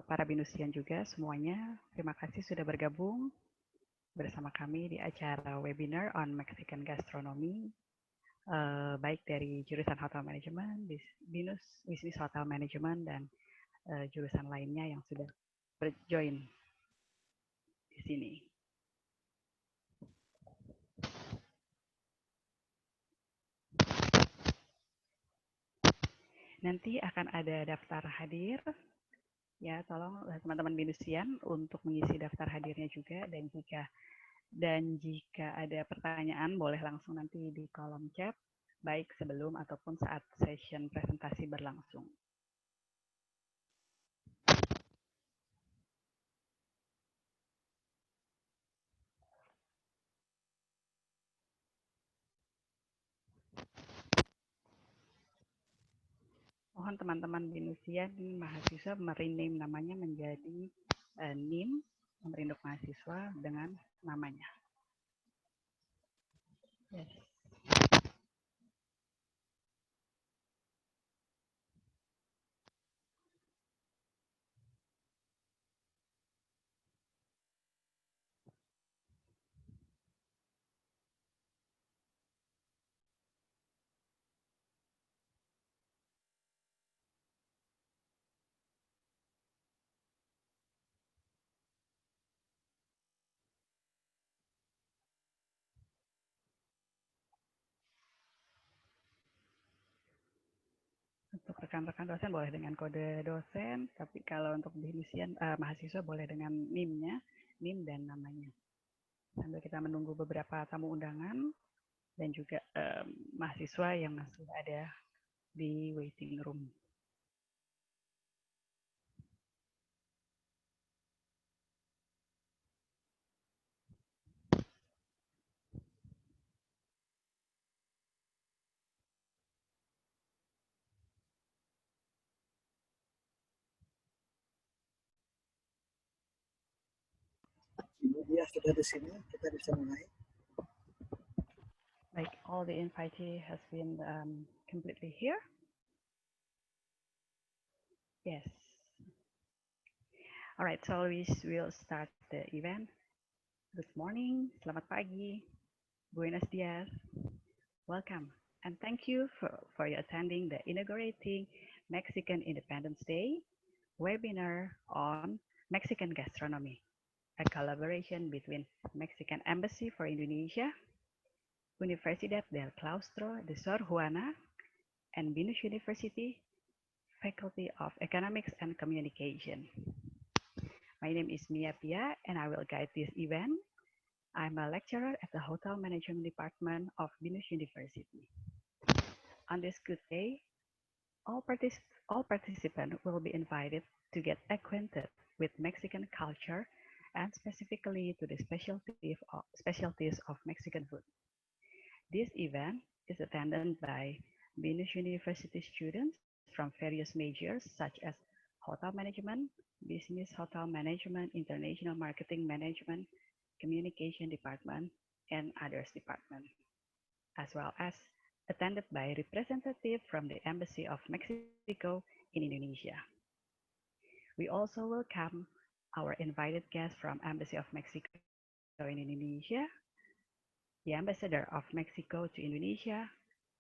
para Binusian juga semuanya. Terima kasih sudah bergabung bersama kami di acara webinar on Mexican gastronomy, baik dari jurusan Hotel Management, Binus Business Hotel Management, dan jurusan lainnya yang sudah berjoin di sini. Nanti akan ada daftar hadir, ya tolong teman-teman Binusian untuk mengisi daftar hadirnya juga, dan jika ada pertanyaan boleh langsung nanti di kolom chat, baik sebelum ataupun saat session presentasi berlangsung. Mohon teman-teman Binusian mahasiswa merename namanya menjadi NIM, nomor induk mahasiswa dengan namanya. Yes. Untuk rekan-rekan dosen boleh dengan kode dosen, tapi kalau untuk Binusian mahasiswa boleh dengan NIM-nya, NIM dan namanya. Sambil kita menunggu beberapa tamu undangan dan juga mahasiswa yang masih ada di waiting room. Ibu dia sudah di sini, kita bisa mulai. Like all the invitee has been completely here. Yes. All right, so we will start the event. Good morning, selamat pagi, buenos dias, welcome, and thank you for your attending the inaugurating Mexican Independence Day webinar on Mexican gastronomy, a collaboration between Mexican Embassy for Indonesia, Universidad del Claustro de Sor Juana, and Binus University, Faculty of Economics and Communication. My name is Mia Pia, and I will guide this event. I'm a lecturer at the Hotel Management Department of Binus University. On this good day, all participants will be invited to get acquainted with Mexican culture and specifically to the specialties of Mexican food. This event is attended by Binus University students from various majors such as Hotel Management, Business Hotel Management, International Marketing Management, Communication Department, and others departments, as well as attended by representatives from the Embassy of Mexico in Indonesia. We also welcome our invited guests from Embassy of Mexico in Indonesia, the Ambassador of Mexico to Indonesia,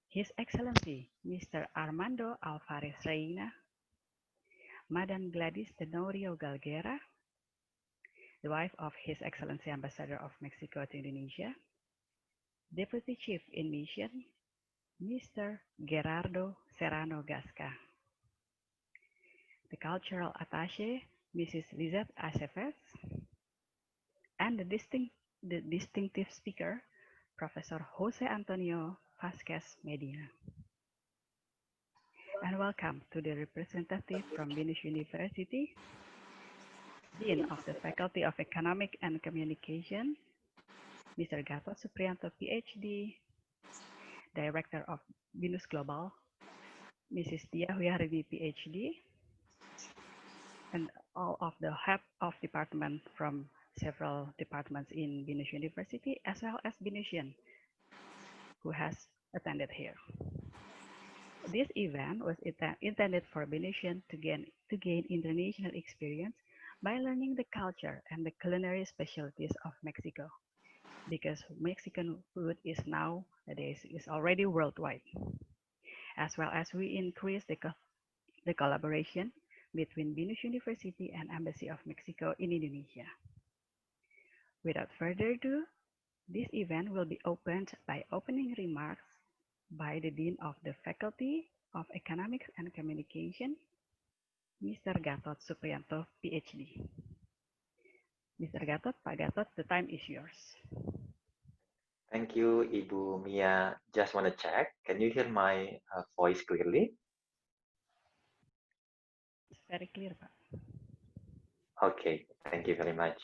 His Excellency Mr. Armando Alvarez Reina, Madam Gladys Tenorio Galguera, the wife of His Excellency Ambassador of Mexico to Indonesia, Deputy Chief in Mission, Mr. Gerardo Serrano Gasca, the Cultural Attaché, Mrs. Lizette Aceves, and the distinctive speaker, Professor Jose Antonio Vasquez Medina. And welcome to the representative from Binus University, Dean of the Faculty of Economic and Communication, Mr. Gatot Supriyanto, PhD, Director of Binus Global, Mrs. Tia Huyarini, PhD, and all of the head of department from several departments in Binus University, as well as Binusian, who has attended here. This event was intended for Venetians to gain international experience by learning the culture and the culinary specialties of Mexico, because Mexican food is nowadays is already worldwide, as well as we increase the collaboration between Binus University and Embassy of Mexico in Indonesia. Without further ado, this event will be opened by opening remarks by the Dean of the Faculty of Economics and Communication, Mr. Gatot Supriyanto, PhD. Mr. Gatot, Pak Gatot, the time is yours. Thank you, Ibu Mia. Just want to check. Can you hear my voice clearly? It's very clear, Pak. Okay, thank you very much.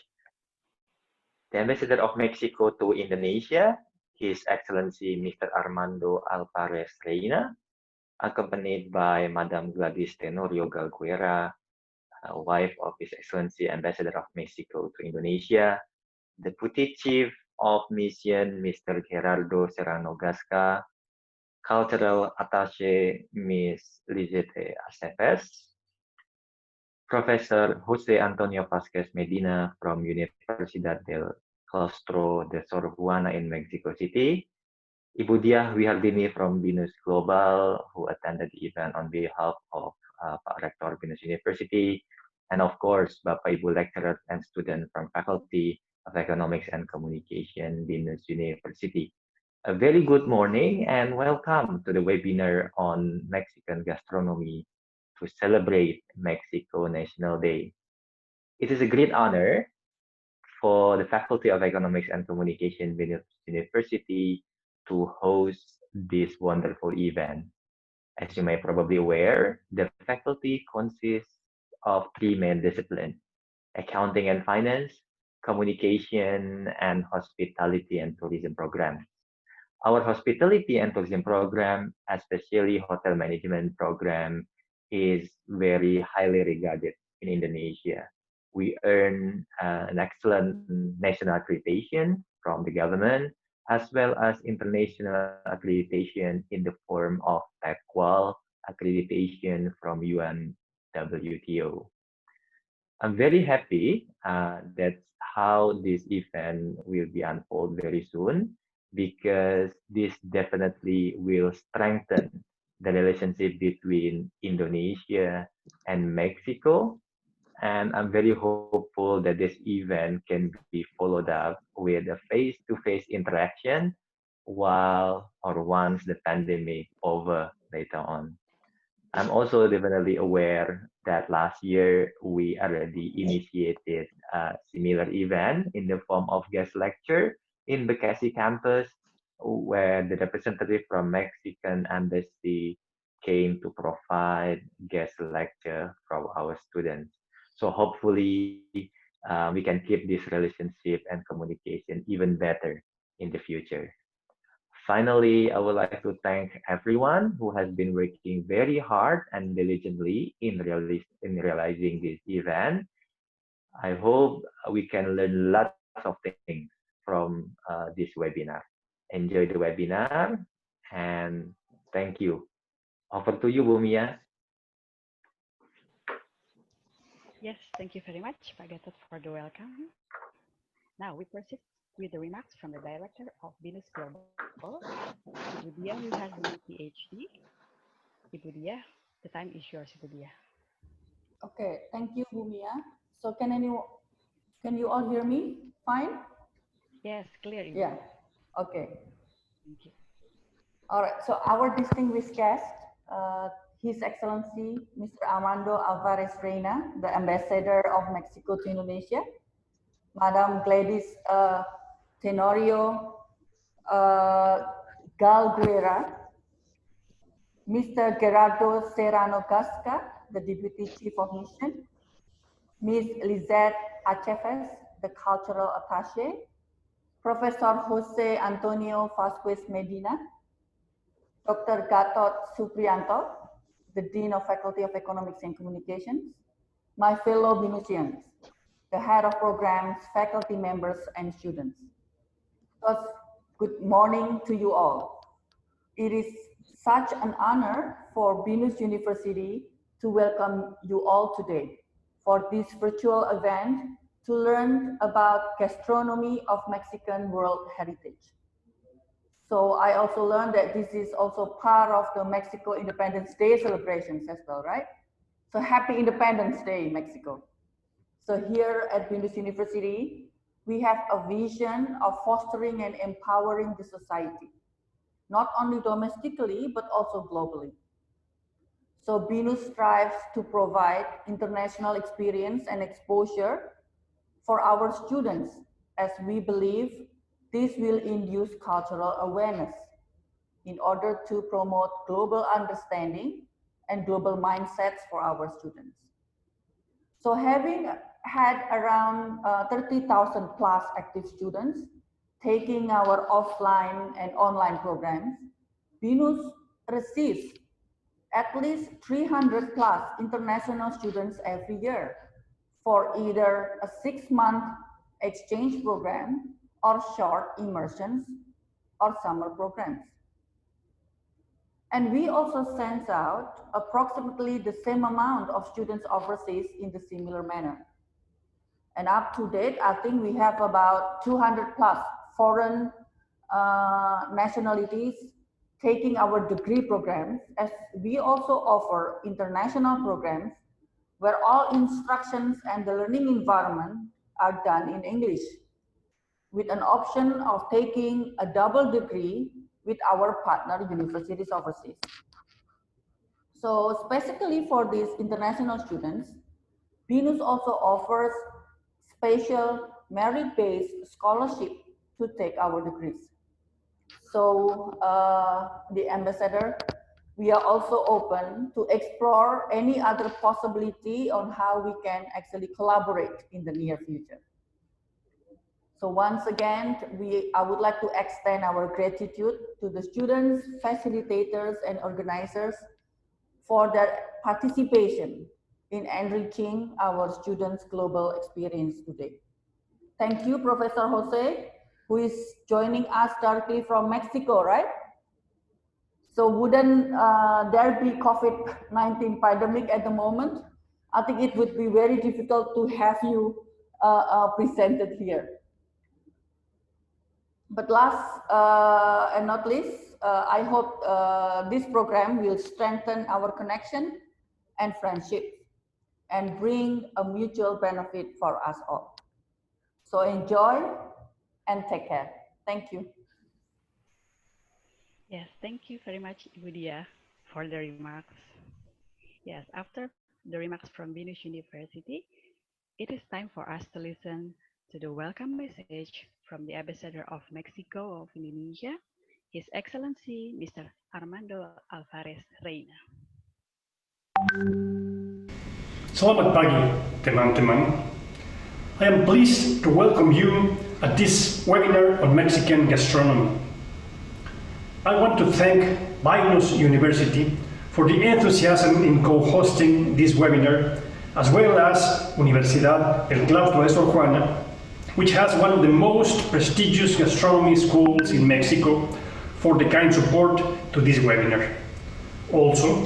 The Ambassador of Mexico to Indonesia, His Excellency Mr. Armando Alvarez Reina, accompanied by Madam Gladys Tenorio Galguera, wife of His Excellency Ambassador of Mexico to Indonesia, Deputy Chief of Mission Mr. Gerardo Serrano Gasca, Cultural Attaché Ms. Lizette Aceves, Professor Jose Antonio Vasquez Medina from Universidad del Claustro de Sor Juana in Mexico City, Ibu Diah Wihardini from Binus Global, who attended the event on behalf of Pak Rektor Binus University, and of course, Bapak Ibu lecturers and students from Faculty of Economics and Communication, Binus University. A very good morning and welcome to the webinar on Mexican gastronomy to celebrate Mexico National Day. It is a great honor for the Faculty of Economics and Communication, Binus University, to host this wonderful event. As you may probably aware, the faculty consists of three main disciplines: accounting and finance, communication, and hospitality and tourism programs. Our hospitality and tourism program, especially hotel management program, is very highly regarded in Indonesia. We earn an excellent national accreditation from the government, as well as international accreditation in the form of TechQual accreditation from UNWTO. I'm very happy that's how this event will be unfold very soon, because this definitely will strengthen the relationship between Indonesia and Mexico. And I'm very hopeful that this event can be followed up with a face-to-face interaction while or once the pandemic over later on. I'm also definitely aware that last year we already initiated a similar event in the form of guest lecture in Bekasi campus, where the representative from Mexican embassy came to provide guest lecture from our students. So hopefully we can keep this relationship and communication even better in the future. Finally, I would like to thank everyone who has been working very hard and diligently in realizing this event. I hope we can learn lots of things from this webinar. Enjoy the webinar and thank you. Over to you, Bumia. Yes, thank you very much, Pak Gatot, for the welcome. Now we proceed with the remarks from the Director of Binus Global, Ibu Diah Wihardini, PhD. Ibu Diah, the time is yours, Ibu Diah. Okay, thank you, Bumia. So can you all hear me? Fine? Yes, clear. Ibu. Yeah. Okay. Thank you. All right. So our distinguished guest, His Excellency Mr. Armando Alvarez Reina, the Ambassador of Mexico to Indonesia, Madam Gladys Tenorio Galguera, Mr. Gerardo Serrano Gasca, the Deputy Chief of Mission, Ms. Lizette Aceves, the Cultural Attaché, Professor Jose Antonio Vasquez Medina, Dr. Gatot Supriyanto, the Dean of Faculty of Economics and Communications, my fellow Binusians, the Head of Programs, faculty members, and students. First, good morning to you all. It is such an honor for Binus University to welcome you all today for this virtual event to learn about gastronomy of Mexican World Heritage. So I also learned that this is also part of the Mexico Independence Day celebrations as well, right? So happy Independence Day, Mexico. So here at Binus University, we have a vision of fostering and empowering the society, not only domestically, but also globally. So Binus strives to provide international experience and exposure for our students, as we believe this will induce cultural awareness in order to promote global understanding and global mindsets for our students. So having had around 30,000 plus active students taking our offline and online programs, Binus receives at least 300 plus international students every year for either a 6-month exchange program or short immersions or summer programs. And we also send out approximately the same amount of students overseas in the similar manner. And up to date, I think we have about 200 plus foreign nationalities taking our degree programs, as we also offer international programs where all instructions and the learning environment are done in English, with an option of taking a double degree with our partner universities overseas. So specifically for these international students, Binus also offers special merit-based scholarship to take our degrees. So the ambassador, we are also open to explore any other possibility on how we can actually collaborate in the near future. So once again, I would like to extend our gratitude to the students, facilitators, and organizers for their participation in enriching our students' global experience today. Thank you, Professor Jose, who is joining us directly from Mexico, right? So wouldn't there be COVID-19 pandemic at the moment? I think it would be very difficult to have you presented here. But last and not least, I hope this program will strengthen our connection and friendship and bring a mutual benefit for us all. So enjoy and take care. Thank you. Yes, thank you very much, Ibu Dia, for the remarks. Yes, after the remarks from Binus University, it is time for us to listen to the welcome message from the Ambassador of Mexico of Indonesia, His Excellency Mr. Armando Alvarez Reina. Selamat pagi, teman-teman. I am pleased to welcome you at this webinar on Mexican gastronomy. I want to thank Binus University for the enthusiasm in co-hosting this webinar, as well as Universidad, el Claustro de Juana, which has one of the most prestigious gastronomy schools in Mexico, for the kind support to this webinar. Also,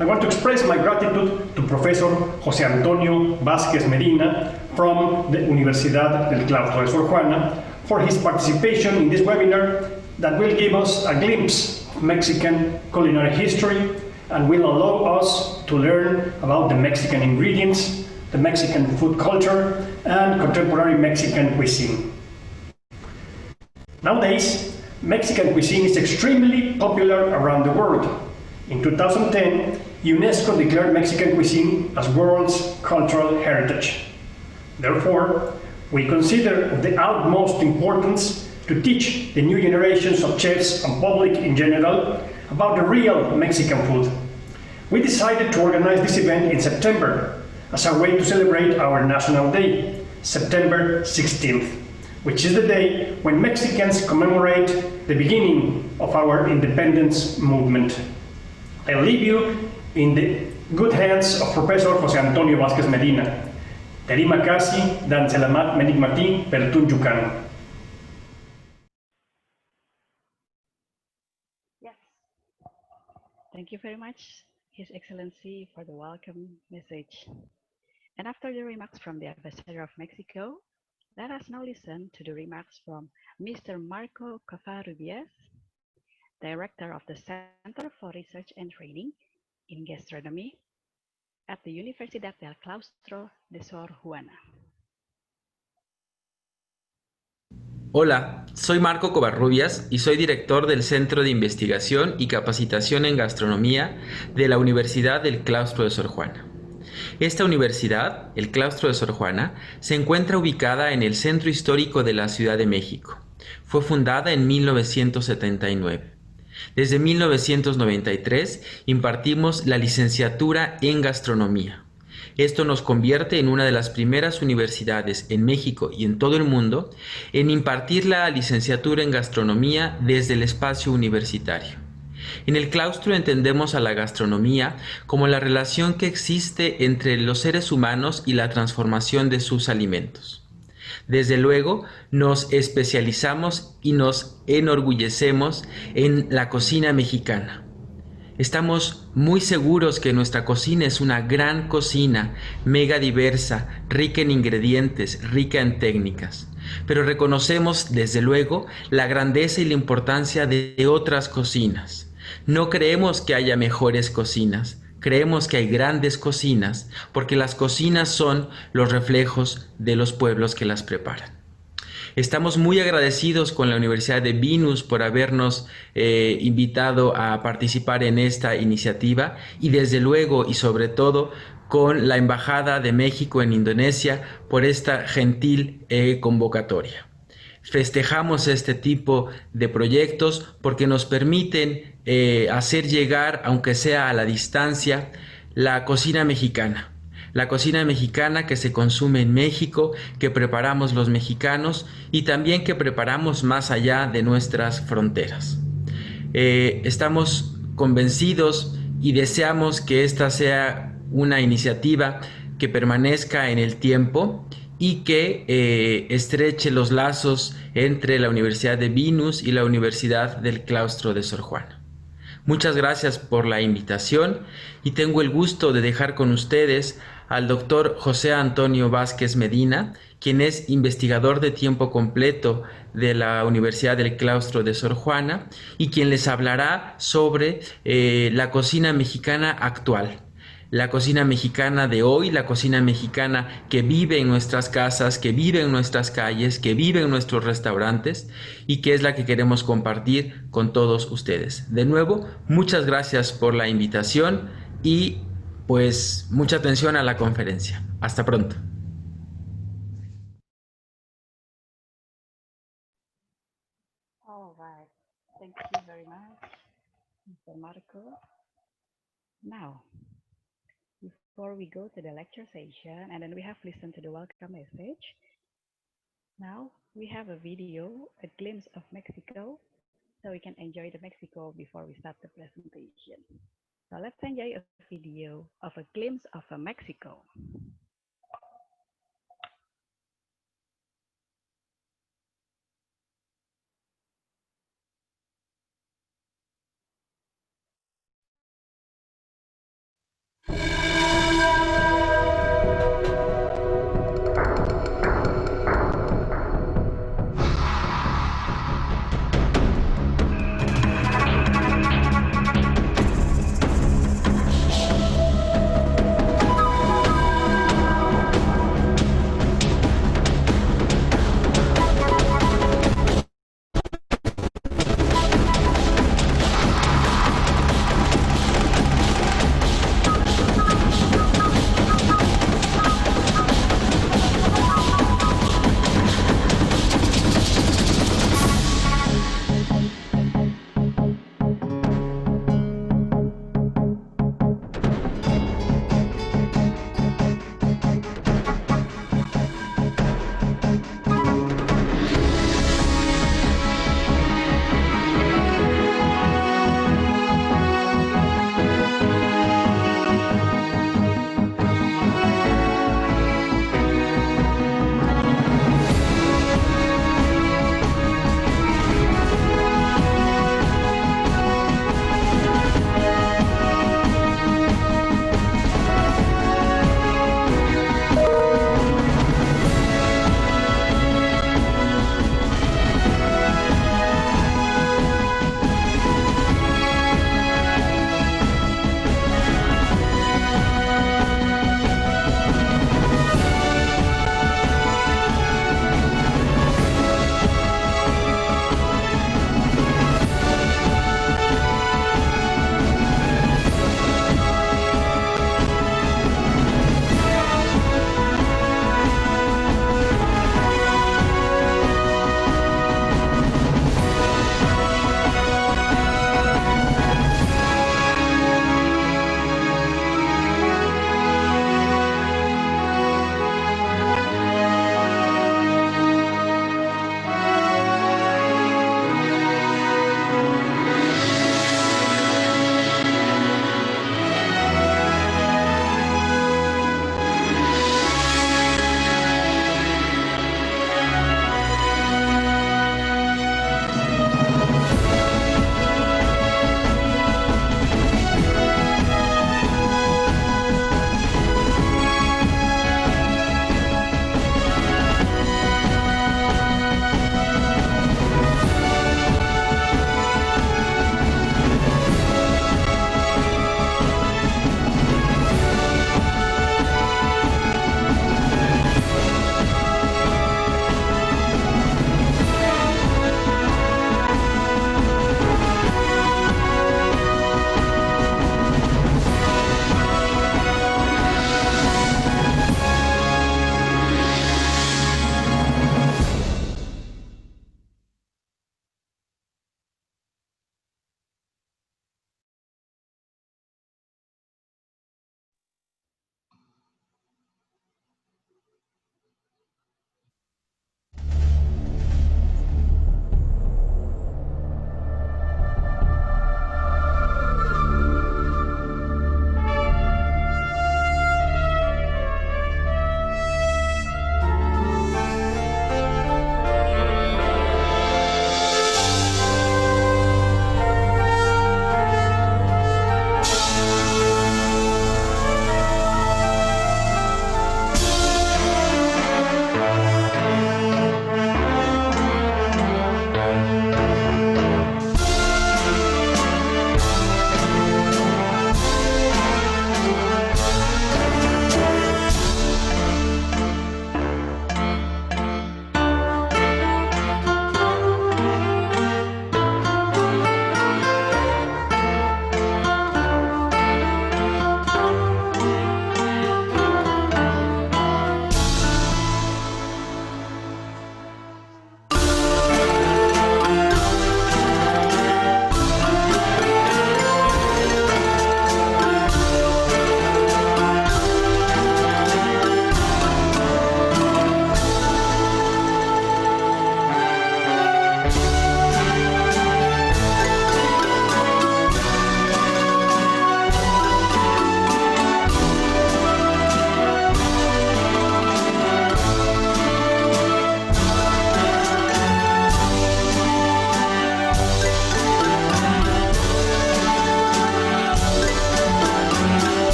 I want to express my gratitude to Professor José Antonio Vázquez Medina from the Universidad del Claustro de Juana for his participation in this webinar that will give us a glimpse of Mexican culinary history and will allow us to learn about the Mexican ingredients, the Mexican food culture, and contemporary Mexican cuisine. Nowadays, Mexican cuisine is extremely popular around the world. In 2010, UNESCO declared Mexican cuisine as world's cultural heritage. Therefore, we consider of the utmost importance to teach the new generations of chefs and public in general about the real Mexican food. We decided to organize this event in September as a way to celebrate our National Day, September 16th, which is the day when Mexicans commemorate the beginning of our independence movement. I leave you in the good hands of Professor José Antonio Vázquez Medina. Terima kasih dan selamat menikmati pertunjukan. Yes. Thank you very much, His Excellency, for the welcome message. And after the remarks from the Ambassador of Mexico, let us now listen to the remarks from Mr. Marco Covarrubias, Director of the Center for Research and Training in Gastronomy at the Universidad del Claustro de Sor Juana. Hola, soy Marco Covarrubias y soy director del Centro de Investigación y Capacitación en Gastronomía de la Universidad del Claustro de Sor Juana. Esta universidad, el Claustro de Sor Juana, se encuentra ubicada en el centro histórico de la Ciudad de México. Fue fundada en 1979. Desde 1993 impartimos la licenciatura en gastronomía. Esto nos convierte en una de las primeras universidades en México y en todo el mundo en impartir la licenciatura en gastronomía desde el espacio universitario. En el claustro entendemos a la gastronomía como la relación que existe entre los seres humanos y la transformación de sus alimentos. Desde luego, nos especializamos y nos enorgullecemos en la cocina mexicana. Estamos muy seguros que nuestra cocina es una gran cocina, mega diversa, rica en ingredientes, rica en técnicas. Pero reconocemos, desde luego, la grandeza y la importancia de otras cocinas. No creemos que haya mejores cocinas, creemos que hay grandes cocinas, porque las cocinas son los reflejos de los pueblos que las preparan. Estamos muy agradecidos con la Universidad de Binus por habernos invitado a participar en esta iniciativa y desde luego y sobre todo con la Embajada de México en Indonesia por esta gentil convocatoria. Festejamos este tipo de proyectos porque nos permiten hacer llegar, aunque sea a la distancia, la cocina mexicana. La cocina mexicana que se consume en México, que preparamos los mexicanos y también que preparamos más allá de nuestras fronteras. Estamos convencidos y deseamos que esta sea una iniciativa que permanezca en el tiempo y que estreche los lazos entre la Universidad de Binus y la Universidad del Claustro de Sor Juana. Muchas gracias por la invitación y tengo el gusto de dejar con ustedes al doctor José Antonio Vázquez Medina, quien es investigador de tiempo completo de la Universidad del Claustro de Sor Juana y quien les hablará sobre la cocina mexicana actual. La cocina mexicana de hoy, la cocina mexicana que vive en nuestras casas, que vive en nuestras calles, que vive en nuestros restaurantes y que es la que queremos compartir con todos ustedes. De nuevo, muchas gracias por la invitación y pues mucha atención a la conferencia. Hasta pronto. All right. Thank you very much, Mr. Marco. Now, before we go to the lecture session, and then we have listened to the welcome message, now we have a video, a glimpse of Mexico, so we can enjoy the Mexico before we start the presentation. So let's enjoy a video of a glimpse of a Mexico.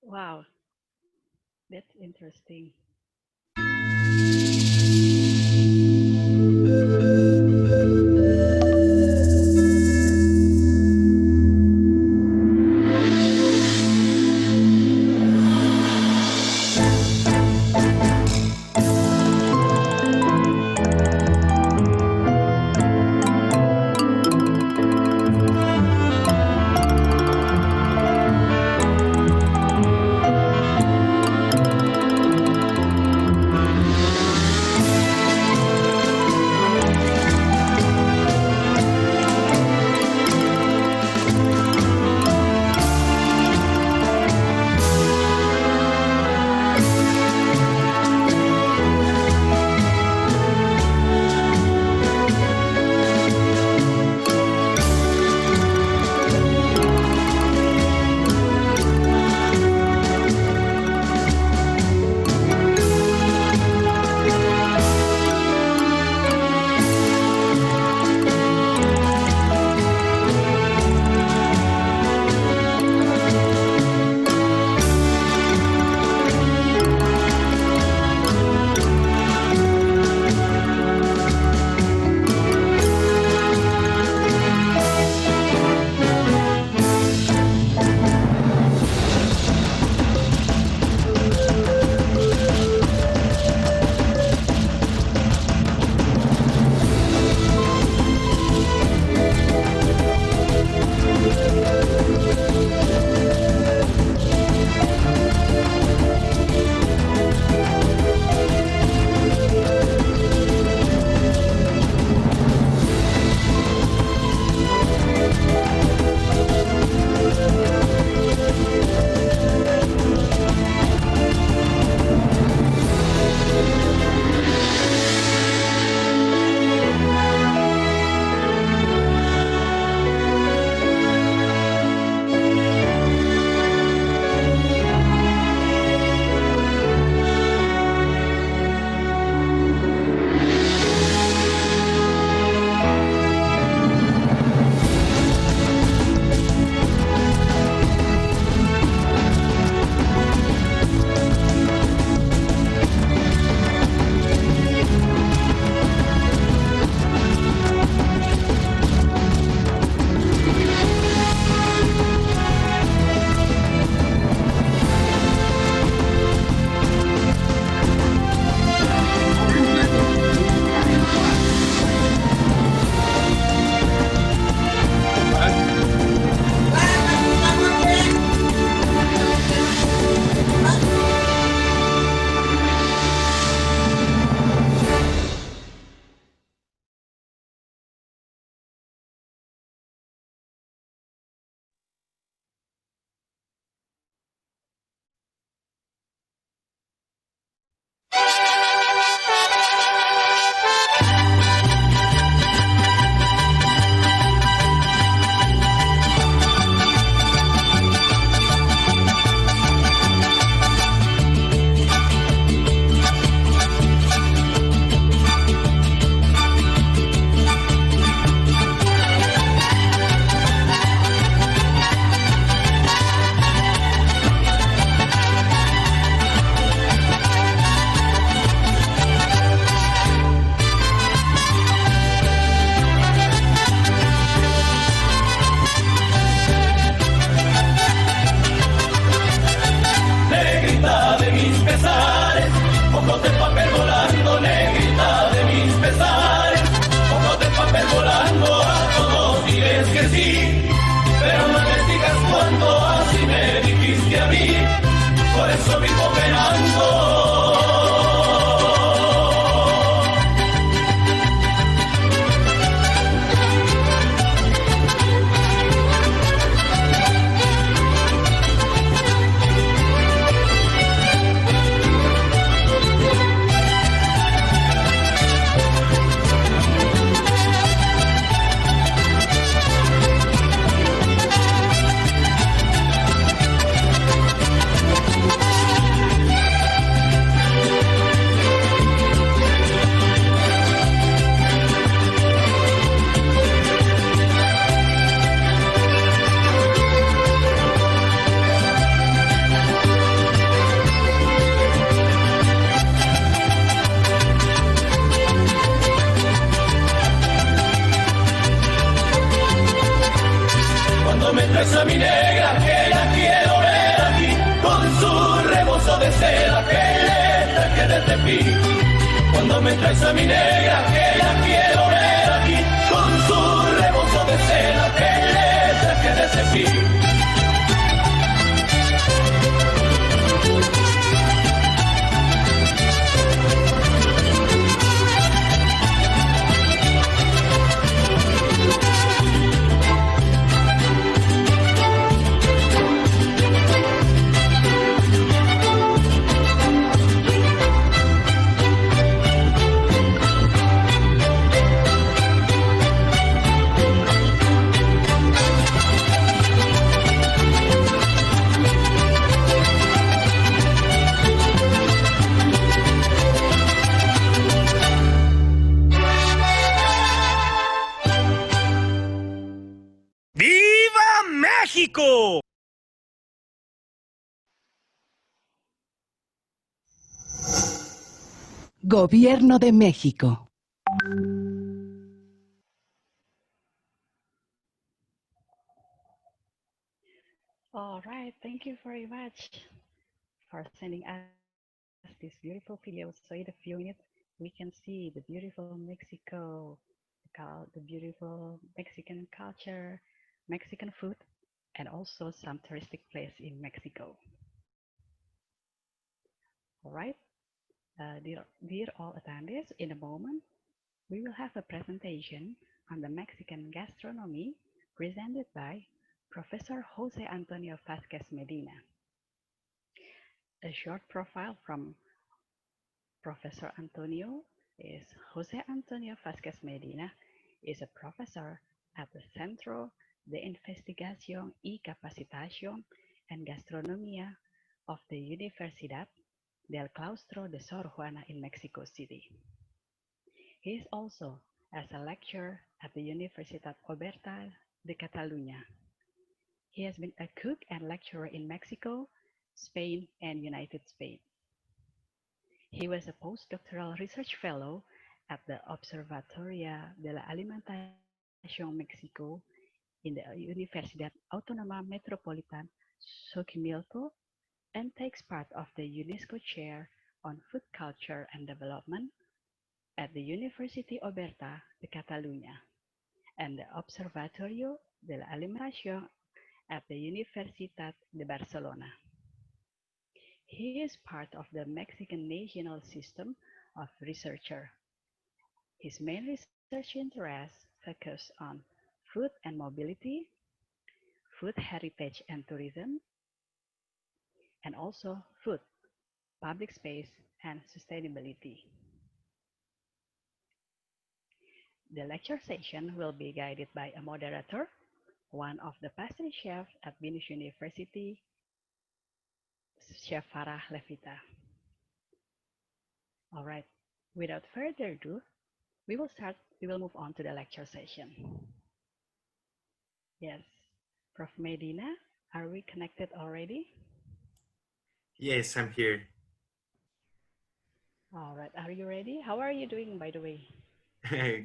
Wow, that's interesting. cepillo. Cuando me traes a mi negra, que la quiero ver aquí, con su rebozo de seda que le traje de cepillo. México. Gobierno de México. All right, thank you very much for sending us this beautiful video. So in a few minutes, we can see the beautiful Mexico, the beautiful Mexican culture, Mexican food, and also some touristic place in Mexico. All right, dear all attendees, in a moment, we will have a presentation on the Mexican gastronomy presented by Professor Jose Antonio Vasquez Medina. A short profile from Professor Antonio is Jose Antonio Vasquez Medina is a professor at the Centro de Investigación y Capacitación en Gastronomía of the Universidad del Claustro de Sor Juana in Mexico City. He is also as a lecturer at the Universidad Oberta de Catalunya. He has been a cook and lecturer in Mexico, Spain, and United States. He was a postdoctoral research fellow at the Observatoria de la Alimentación Mexico in the Universidad Autónoma Metropolitana Xochimilco and takes part of the UNESCO Chair on Food Culture and Development at the University Oberta de Catalunya and the Observatorio de la Alimentación at the Universidad de Barcelona. He is part of the Mexican National System of Researcher. His main research interests focus on food and mobility, food heritage and tourism, and also food, public space, and sustainability. The lecture session will be guided by a moderator, one of the pastry chefs at Binus University, Chef Farah Levita. All right, without further ado, we will move on to the lecture session. Yes, Prof. Medina, are we connected already? Yes, I'm here. All right, are you ready? How are you doing, by the way?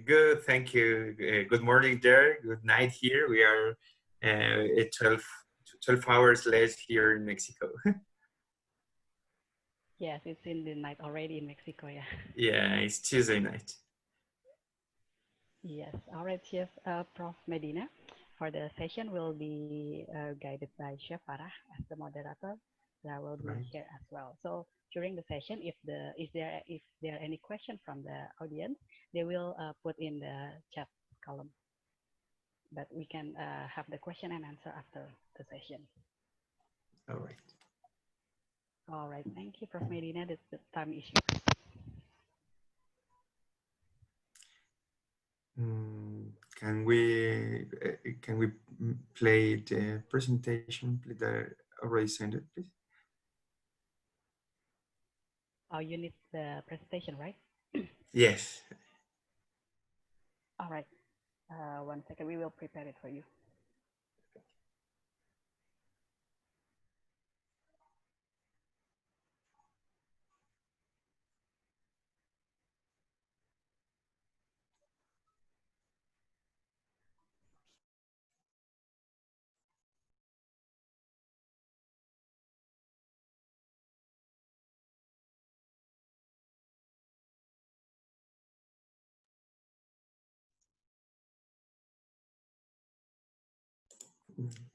Good, thank you. Good morning there, good night here. We are at 12 hours less here in Mexico. Yes, it's in the night already in Mexico, yeah. Yeah, it's Tuesday night. Yes, all right, Chef Prof. Medina. For the session will be guided by Chef Farah as the moderator. That will be here as well. So during the session, if there are any question from the audience, they will put in the chat column. But we can have the question and answer after the session. All right. All right, thank you, Prof. Medina. The time is yours. Can we play the presentation that I already sent it, please? Oh, you need the presentation, right? Yes. All right. 1 second, we will prepare it for you.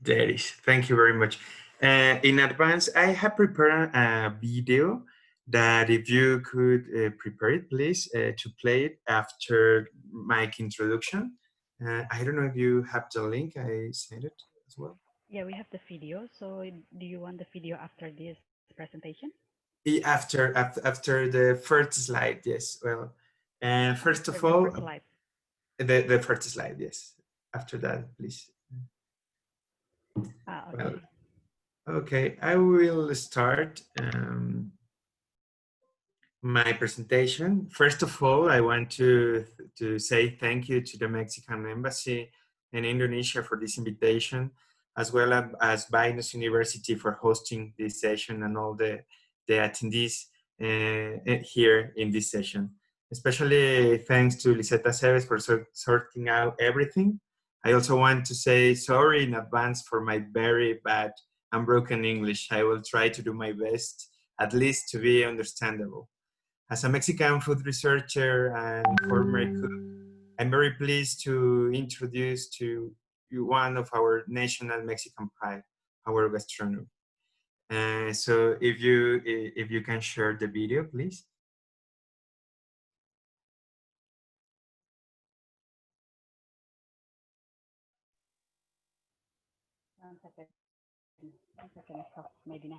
There is. Thank you very much. In advance, I have prepared a video that if you could prepare it, please, to play it after my introduction. I don't know if you have the link. I sent it as well. Yeah, we have the video. So do you want the video after this presentation? After the first slide, yes. Well, first of all, the first slide, yes. After that, please. Okay. Well, okay, I will start my presentation. First of all, I want to say thank you to the Mexican Embassy in Indonesia for this invitation, as well as Binus University for hosting this session and all the attendees here in this session. Especially thanks to Liseta Seves for sorting out everything. I also want to say sorry in advance for my very bad and broken English. I will try to do my best, at least to be understandable. As a Mexican food researcher and former cook, I'm very pleased to introduce to you one of our national Mexican pride, our gastronomy. So if you can share the video, please. One second, stop Medina.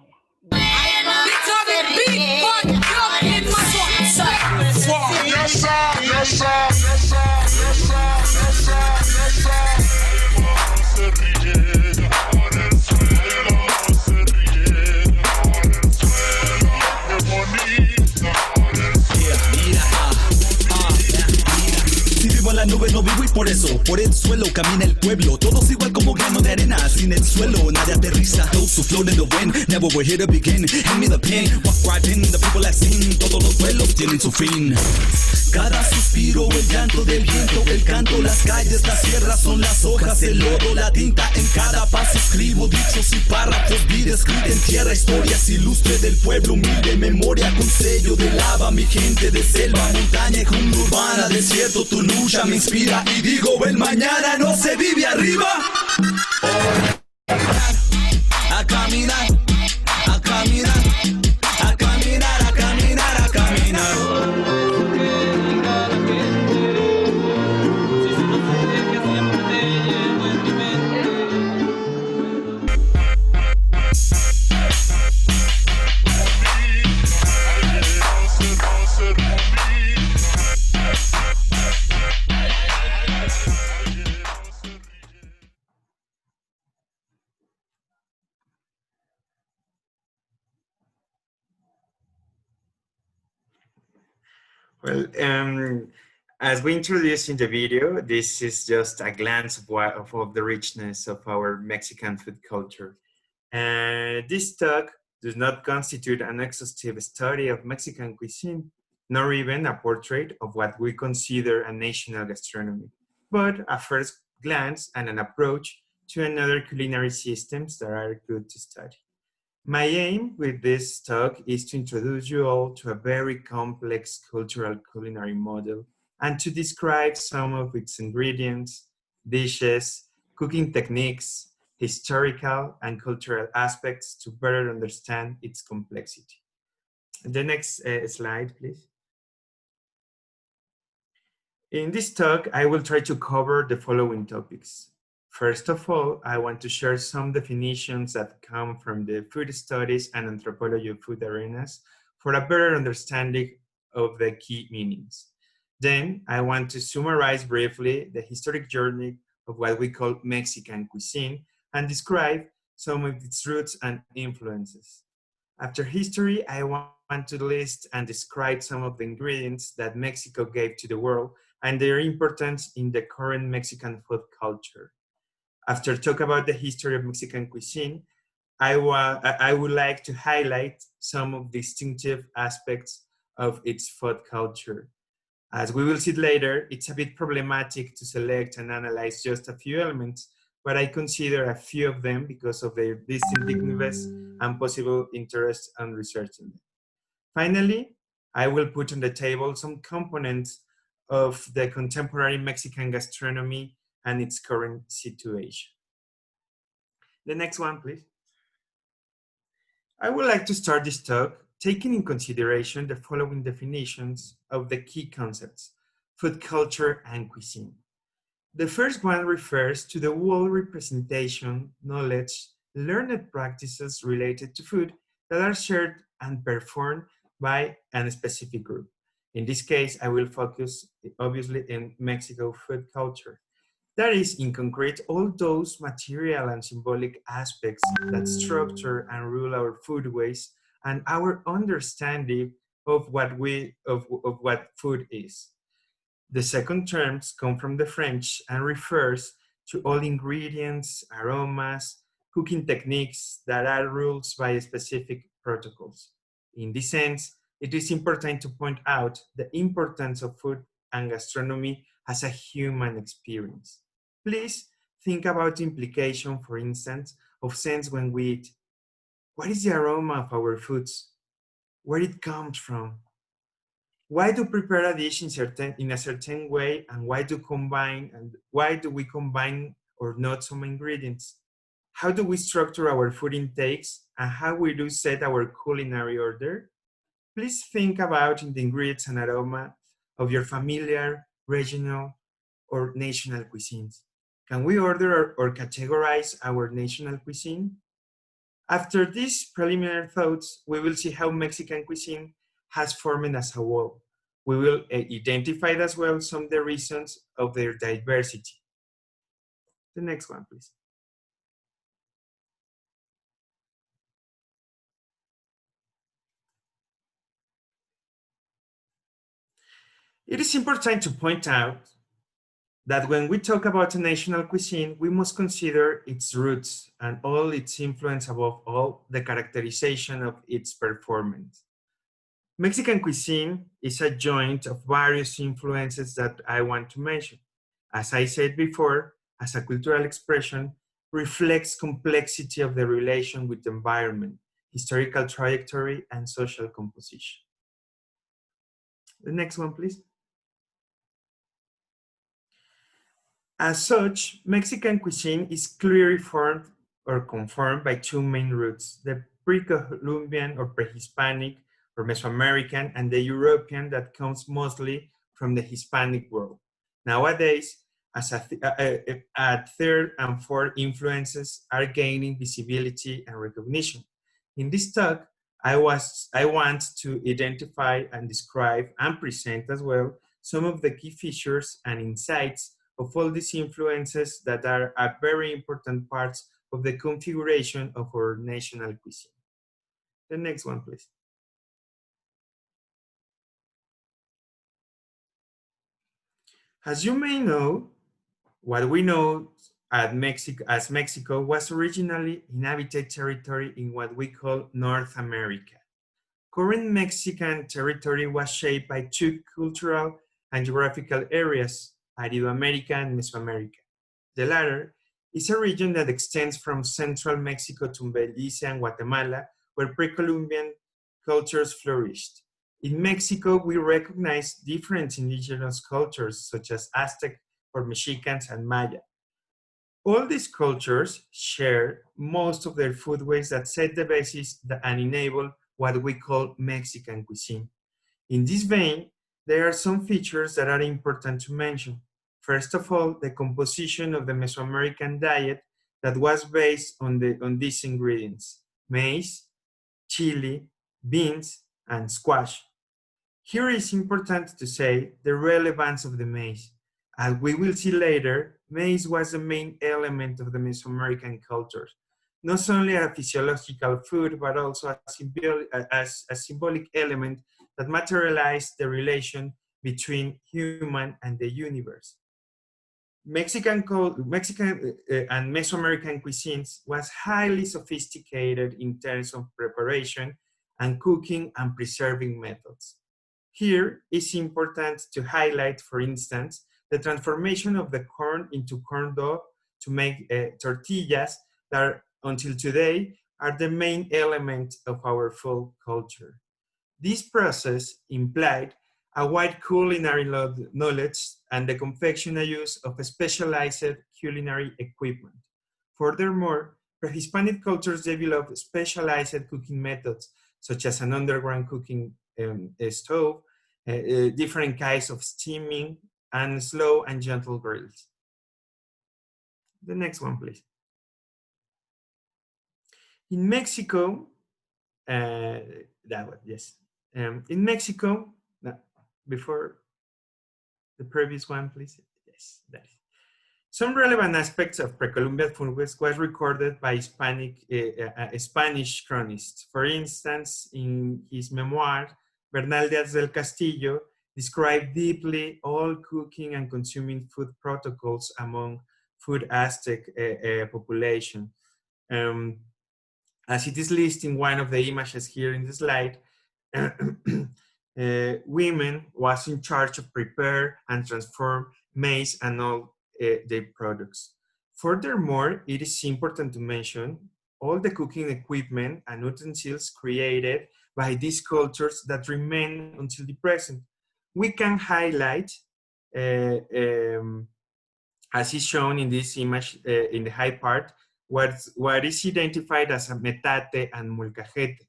La nube no vivo y por eso, por el suelo camina el pueblo. Todos igual como grano de arena, sin el suelo nadie aterriza. Those who float in the wind, never were here to begin. Hand me the pen, walk right in, the people I've seen. Todos los vuelos tienen su fin. Cada suspiro, el llanto del viento, el canto, las calles, las sierras son las hojas, el lodo, la tinta en cada paso. Escribo dichos y párrafos, vida escrita en tierra, historias ilustre del pueblo humilde, memoria con sello de lava, mi gente de selva, montaña y jungla urbana, desierto, tu lucha me inspira y digo, el mañana no se vive arriba. A caminar, a caminar, a caminar, a caminar, a caminar. Well, as we introduced in the video, this is just a glance of the richness of our Mexican food culture. This talk does not constitute an exhaustive study of Mexican cuisine, nor even a portrait of what we consider a national gastronomy, but a first glance and an approach to another culinary systems that are good to study. My aim with this talk is to introduce you all to a very complex cultural culinary model and to describe some of its ingredients, dishes, cooking techniques, historical and cultural aspects to better understand its complexity. The next slide, please. In this talk, I will try to cover the following topics. First of all, I want to share some definitions that come from the food studies and anthropology of food arenas for a better understanding of the key meanings. Then, I want to summarize briefly the historic journey of what we call Mexican cuisine and describe some of its roots and influences. After history, I want to list and describe some of the ingredients that Mexico gave to the world and their importance in the current Mexican food culture. After talk about the history of Mexican cuisine, I would like to highlight some of the distinctive aspects of its food culture. As we will see later, it's a bit problematic to select and analyze just a few elements, but I consider a few of them because of their distinctiveness and possible interest in researching them. Finally, I will put on the table some components of the contemporary Mexican gastronomy and its current situation. The next one, please. I would like to start this talk taking in consideration the following definitions of the key concepts: food culture and cuisine. The first one refers to the whole representation, knowledge, learned practices related to food that are shared and performed by a specific group. In this case, I will focus obviously in Mexico food culture. That is, in concrete, all those material and symbolic aspects that structure and rule our foodways and our understanding of what food is. The second terms come from the French and refers to all ingredients, aromas, cooking techniques that are ruled by specific protocols. In this sense, it is important to point out the importance of food and gastronomy as a human experience. Please think about the implication, for instance, of sense when we eat. What is the aroma of our foods? Where it comes from? Why do we prepare a dish in a certain way, and why do we combine or not some ingredients? How do we structure our food intakes, and how we do set our culinary order? Please think about the ingredients and aroma of your familiar, regional, or national cuisines. Can we order or categorize our national cuisine? After these preliminary thoughts, we will see how Mexican cuisine has formed as a whole. We will identify as well some of the reasons of their diversity. The next one, please. It is important to point out that when we talk about a national cuisine, we must consider its roots and all its influence, above all, the characterization of its performance. Mexican cuisine is a joint of various influences that I want to mention. As I said before, as a cultural expression, reflects complexity of the relation with the environment, historical trajectory, and social composition. The next one, please. As such, Mexican cuisine is clearly formed or conformed by two main roots: the pre-Columbian or pre-Hispanic or Mesoamerican, and the European that comes mostly from the Hispanic world. Nowadays, as a third and fourth influences are gaining visibility and recognition. In this talk, I want to identify and describe and present as well some of the key features and insights of all these influences that are a very important parts of the configuration of our national cuisine. The next one, please. As you may know, what we know as Mexico was originally inhabited territory in what we call North America. Current Mexican territory was shaped by two cultural and geographical areas, Aridoamérica and Mesoamérica. The latter is a region that extends from central Mexico to Belize and Guatemala, where pre-Columbian cultures flourished. In Mexico, we recognize different indigenous cultures such as Aztec or Mexicans and Maya. All these cultures share most of their foodways that set the basis and enable what we call Mexican cuisine. In this vein, there are some features that are important to mention. First of all, the composition of the Mesoamerican diet that was based on these ingredients: maize, chili, beans, and squash. Here it's important to say the relevance of the maize. As we will see later, maize was the main element of the Mesoamerican culture, not only a physiological food, but also a symbolic element that materialized the relation between human and the universe. Mexican and Mesoamerican cuisines was highly sophisticated in terms of preparation and cooking and preserving methods. Here, it's important to highlight, for instance, the transformation of the corn into corn dough to make tortillas that until today are the main element of our food culture. This process implied a wide culinary knowledge and the confectionery use of specialized culinary equipment. Furthermore, pre-Hispanic cultures developed specialized cooking methods, such as an underground cooking stove, different kinds of steaming, and slow and gentle grills. The next one, please. In Mexico, that one, yes. In Mexico, before the previous one, please. Yes, that is. Some relevant aspects of pre-Columbian food was recorded by Spanish chronists. For instance, in his memoir, Bernal Díaz del Castillo described deeply all cooking and consuming food protocols among food Aztec population. As it is listed in one of the images here in the slide, women was in charge of prepare and transform maize and all their products. Furthermore, it is important to mention all the cooking equipment and utensils created by these cultures that remain until the present. We can highlight, as is shown in this image in the high part, what is identified as a metate and molcajete.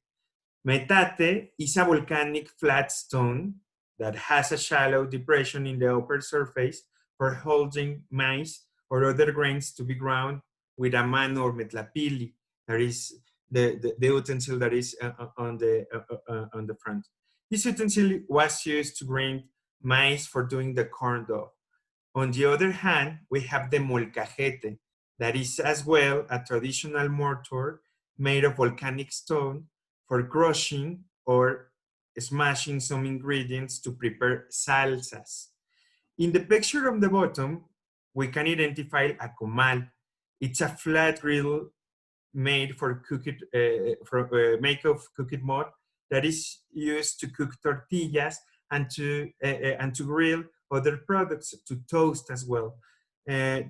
Metate is a volcanic flat stone that has a shallow depression in the upper surface for holding maize or other grains to be ground with a mano or metlapili. That is the utensil that is on the front. This utensil was used to grind maize for doing the corn dough. On the other hand, we have the molcajete, that is as well a traditional mortar made of volcanic stone for crushing or smashing some ingredients to prepare salsas. In the picture on the bottom, we can identify a comal. It's a flat grill made for make of cooked mud that is used to cook tortillas and to grill other products, to toast as well.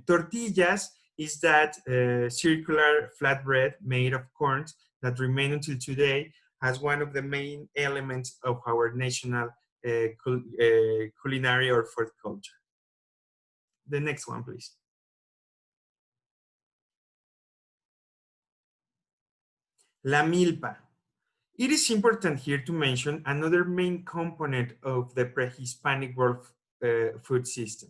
Tortillas is that circular flatbread made of corn that remain until today as one of the main elements of our national culinary or food culture. The next one, please. La milpa. It is important here to mention another main component of the pre-Hispanic world food system.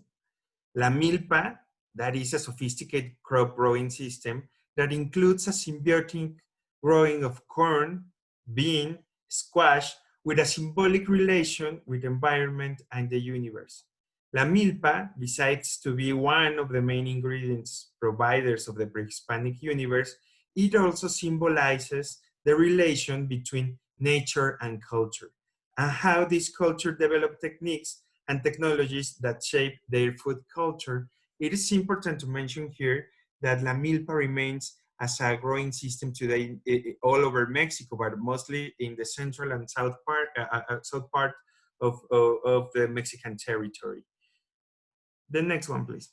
La milpa, that is a sophisticated crop growing system that includes a symbiotic growing of corn, bean, squash, with a symbolic relation with environment and the universe. La milpa, besides to be one of the main ingredients providers of the pre-Hispanic universe, it also symbolizes the relation between nature and culture, and how this culture developed techniques and technologies that shape their food culture. It is important to mention here that la milpa remains as a growing system today all over Mexico, but mostly in the central and south part of the Mexican territory. The next one, please.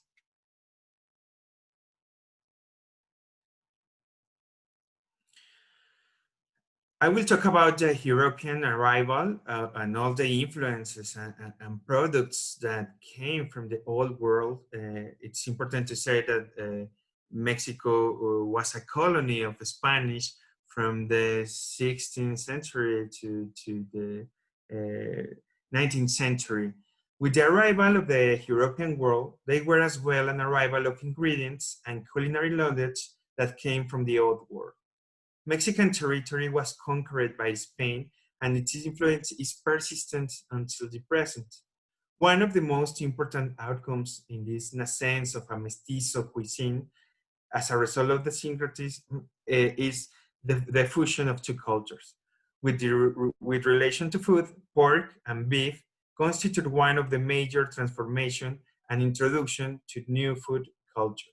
I will talk about the European arrival and all the influences and products that came from the old world. It's important to say that Mexico was a colony of the Spanish from the 16th century to the 19th century. With the arrival of the European world, they were as well an arrival of ingredients and culinary knowledge that came from the old world. Mexican territory was conquered by Spain, and its influence is persistent until the present. One of the most important outcomes in this nascence of a mestizo cuisine as a result of the syncretism is the fusion of two cultures. With relation to food, pork and beef constitute one of the major transformation and introduction to new food culture.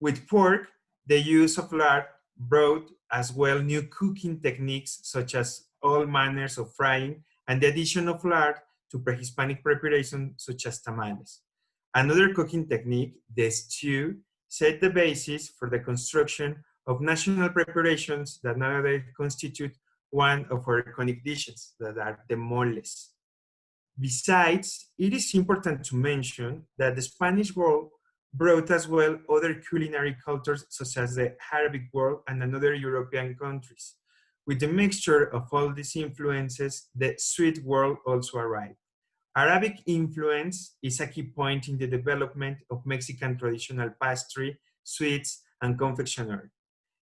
With pork, the use of lard brought as well new cooking techniques such as all manners of frying and the addition of lard to pre-Hispanic preparation such as tamales. Another cooking technique, the stew, set the basis for the construction of national preparations that nowadays constitute one of our iconic dishes, that are the moles. Besides, it is important to mention that the Spanish world brought as well other culinary cultures such as the Arabic world and another European countries. With the mixture of all these influences, the sweet world also arrived. Arabic influence is a key point in the development of Mexican traditional pastry, sweets, and confectionery.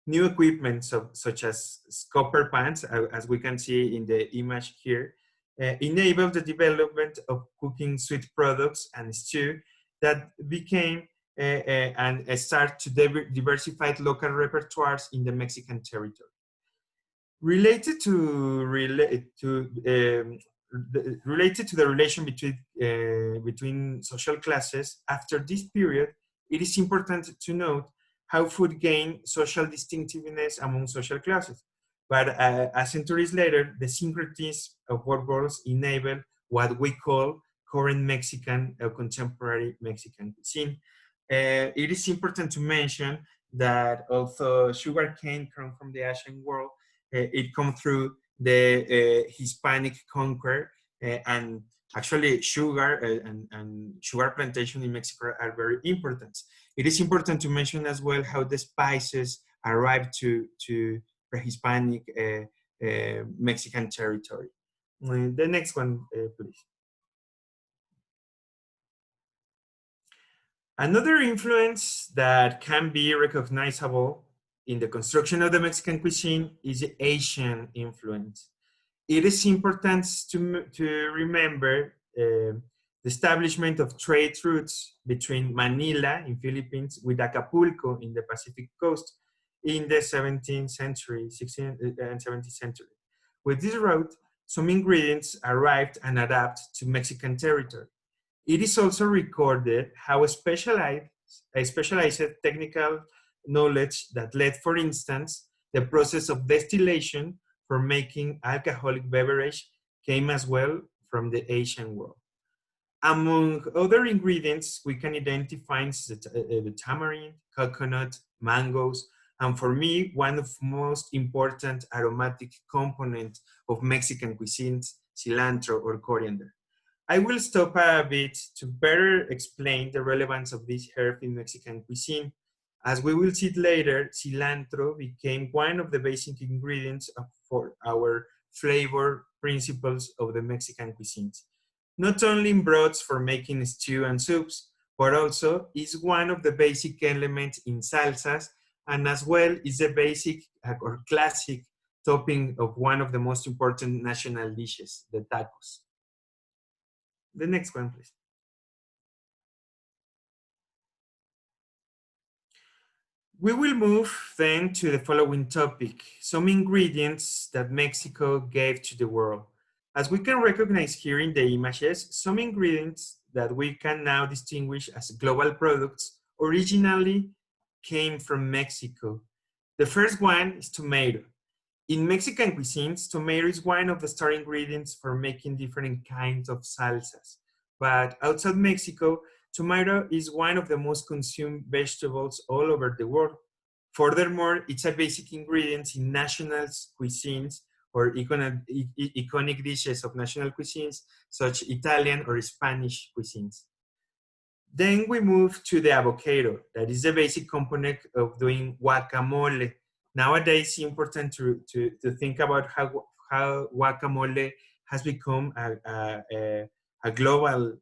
New equipment such as copper pans, as we can see in the image here, enabled the development of cooking sweet products and stew that became and start to diversify local repertoires in the Mexican territory. Related to the relation between social classes, after this period, it is important to note how food gained social distinctiveness among social classes. But a centuries later, the syncretism of worlds enabled what we call current Mexican or contemporary Mexican cuisine. It is important to mention that although sugarcane comes from the Asian world, it comes through the Hispanic conquer, and actually sugar and sugar plantation in Mexico are very important. It is important to mention as well how the spices arrived to pre-Hispanic Mexican territory. The next one, please. Another influence that can be recognizable in the construction of the Mexican cuisine is the Asian influence. It is important to remember the establishment of trade routes between Manila in Philippines with Acapulco in the Pacific coast in the 17th century, 16th and 17th century. With this route, some ingredients arrived and adapted to Mexican territory. It is also recorded how a specialized technical knowledge that led, for instance, the process of distillation for making alcoholic beverage came as well from the Asian world. Among other ingredients, we can identify the tamarind, coconut, mangoes, and for me, one of the most important aromatic components of Mexican cuisine, cilantro or coriander. I will stop a bit to better explain the relevance of this herb in Mexican cuisine. As we will see later, cilantro became one of the basic ingredients for our flavor principles of the Mexican cuisine. Not only in broths for making stew and soups, but also is one of the basic elements in salsas, and as well is the basic or classic topping of one of the most important national dishes, the tacos. The next one, please. We will move then to the following topic, some ingredients that Mexico gave to the world. As we can recognize here in the images, some ingredients that we can now distinguish as global products originally came from Mexico. The first one is tomato. In Mexican cuisines, tomato is one of the star ingredients for making different kinds of salsas. But outside Mexico, tomato is one of the most consumed vegetables all over the world. Furthermore, it's a basic ingredient in national cuisines or iconic dishes of national cuisines, such Italian or Spanish cuisines. Then we move to the avocado. That is the basic component of doing guacamole. Nowadays, it's important to think about how guacamole has become a global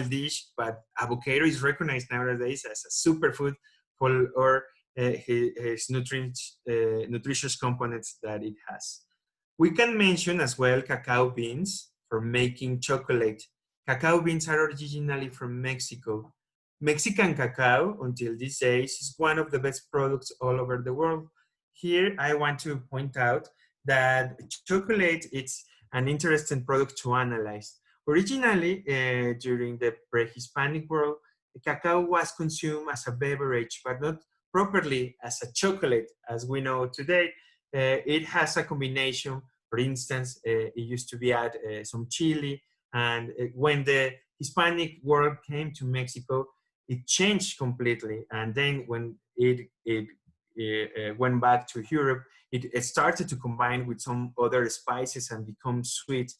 dish, but avocado is recognized nowadays as a superfood for its nutritious components that it has. We can mention as well cacao beans for making chocolate. Cacao beans are originally from Mexico. Mexican cacao, until these days, is one of the best products all over the world. Here, I want to point out that chocolate is an interesting product to analyze. Originally, during the pre-Hispanic world, the cacao was consumed as a beverage, but not properly as a chocolate, as we know today. It has a combination. For instance, it used to be add some chili, and when the Hispanic world came to Mexico, it changed completely. And then when it went back to Europe, it started to combine with some other spices and become sweet.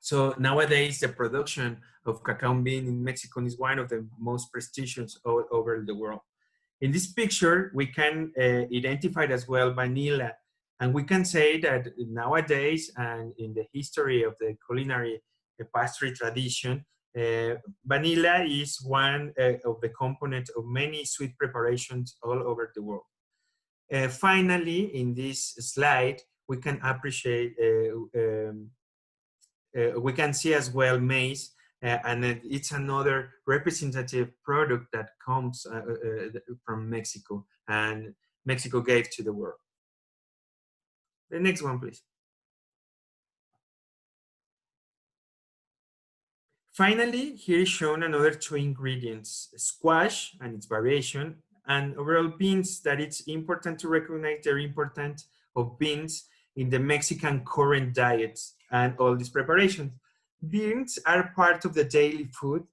So nowadays, the production of cacao bean in Mexico is one of the most prestigious all over the world. In this picture, we can identify as well vanilla. And we can say that nowadays, and in the history of the culinary pastry tradition, vanilla is one of the components of many sweet preparations all over the world. Finally, in this slide, we can appreciate, we can see as well maize, and it's another representative product that comes from Mexico, and Mexico gave to the world. The next one, please. Finally, here is shown another two ingredients, squash and its variation, and overall beans, that it's important to recognize the importance of beans in the Mexican current diets and all these preparations. Beans are part of the daily food,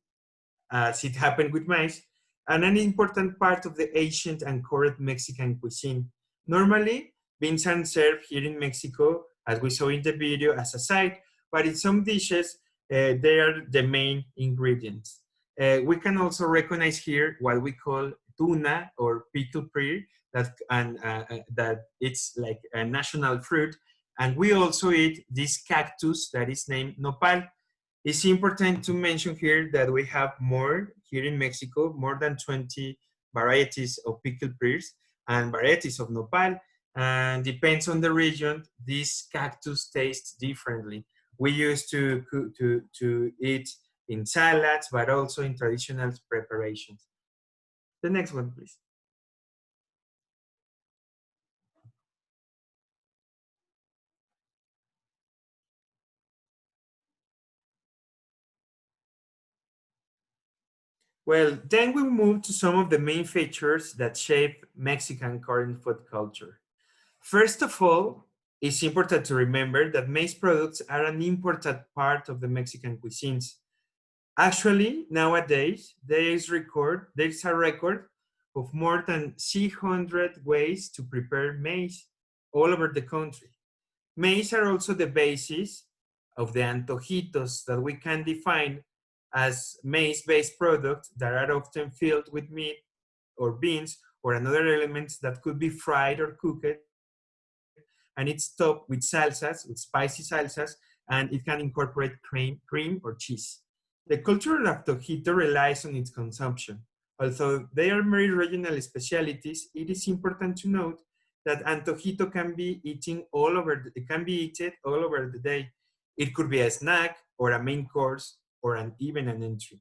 as it happened with maize, and an important part of the ancient and current Mexican cuisine. Normally, beans are served here in Mexico, as we saw in the video, as a side, but in some dishes, they are the main ingredients. We can also recognize here what we call tuna or pickle pear, that it's like a national fruit. And we also eat this cactus that is named nopal. It's important to mention here that we have here in Mexico, more than 20 varieties of pickled pears and varieties of nopal. And depends on the region, this cactus tastes differently. We used to eat in salads, but also in traditional preparations. The next one, please. Well, then we move to some of the main features that shape Mexican current food culture. First of all, it's important to remember that maize products are an important part of the Mexican cuisines. Actually, nowadays, there's a record of more than 600 ways to prepare maize all over the country. Maize are also the basis of the antojitos that we can define as maize-based products that are often filled with meat or beans or another elements that could be fried or cooked, and it's topped with salsas, with spicy salsas, and it can incorporate cream or cheese. The cultural antojito relies on its consumption. Although they are very regional specialties, it is important to note that antojito can be eaten all over the day. It could be a snack or a main course or even an entry.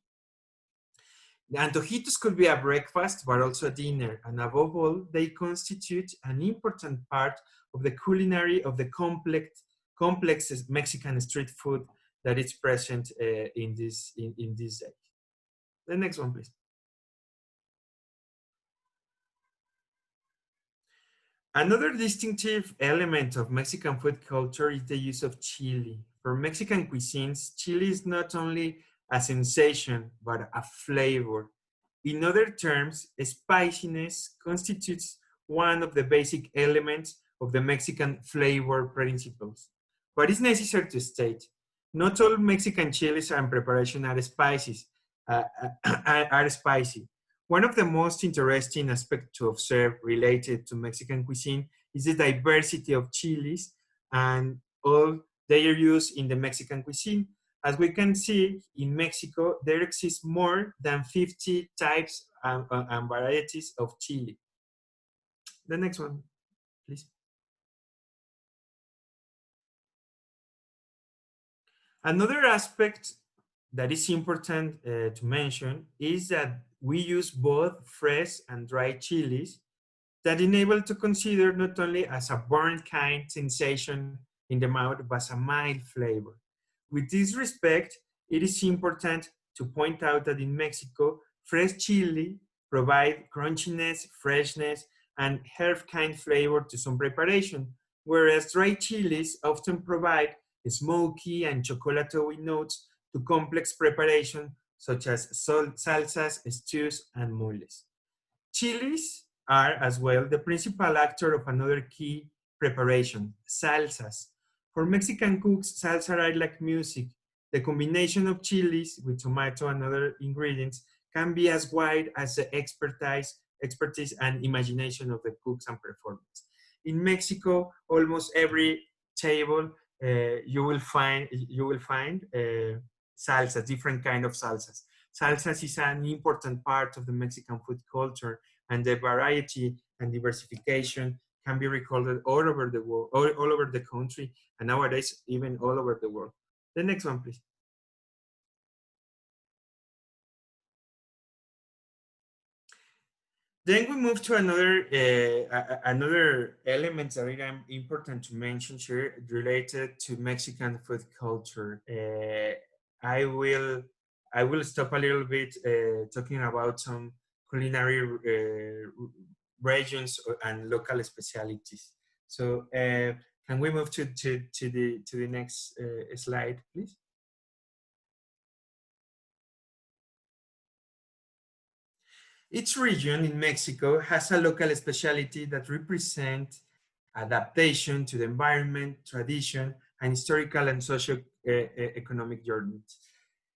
The antojitos could be a breakfast, but also a dinner, and above all, they constitute an important part of the culinary of the complex Mexican street food that is present in this day. The next one, please. Another distinctive element of Mexican food culture is the use of chili. For Mexican cuisines, chili is not only a sensation, but a flavor. In other terms, spiciness constitutes one of the basic elements of the Mexican flavor principles. But it's necessary to state, not all Mexican chilies and preparation are spicy. One of the most interesting aspects to observe related to Mexican cuisine is the diversity of chilies and all their use in the Mexican cuisine. As we can see, in Mexico, there exists more than 50 types and varieties of chili. The next one, please. Another aspect that is important to mention is that we use both fresh and dry chilies that enable to consider not only as a burnt kind sensation in the mouth, but as a mild flavor. With this respect, it is important to point out that in Mexico, fresh chili provide crunchiness, freshness, and herb kind flavor to some preparation, whereas dry chilies often provide smoky and chocolate-y notes to complex preparation such as salsas, stews, and moles. Chilies are as well the principal actor of another key preparation, salsas. For Mexican cooks, salsa are like music. The combination of chilies with tomato and other ingredients can be as wide as the expertise and imagination of the cooks and performers. In Mexico, almost every table you will find salsas, different kind of salsas. Salsas is an important part of the Mexican food culture, and the variety and diversification can be recorded all over the world, all over the country, and nowadays even all over the world. The next one, please. Then we move to another element that is important to mention here related to Mexican food culture. I will stop a little bit talking about some culinary regions and local specialties. So can we move to the next slide, please? Each region in Mexico has a local specialty that represents adaptation to the environment, tradition, and historical and socio-economic journeys.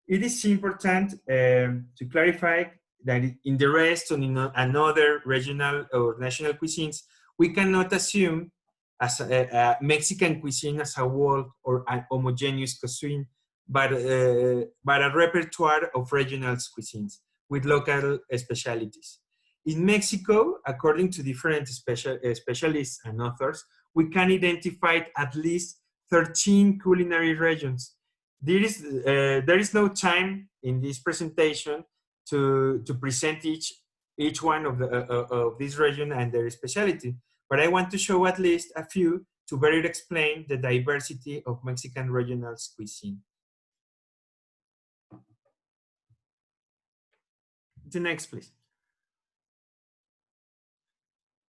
It is important to clarify that in the rest and in another regional or national cuisines, we cannot assume as a Mexican cuisine as a whole or an homogeneous cuisine, but a repertoire of regional cuisines with local specialties. In Mexico, according to different specialists and authors, we can identify at least 13 culinary regions. There is no time in this presentation to present each one of this region and their specialty, but I want to show at least a few to better explain the diversity of Mexican regional cuisine. The next, please.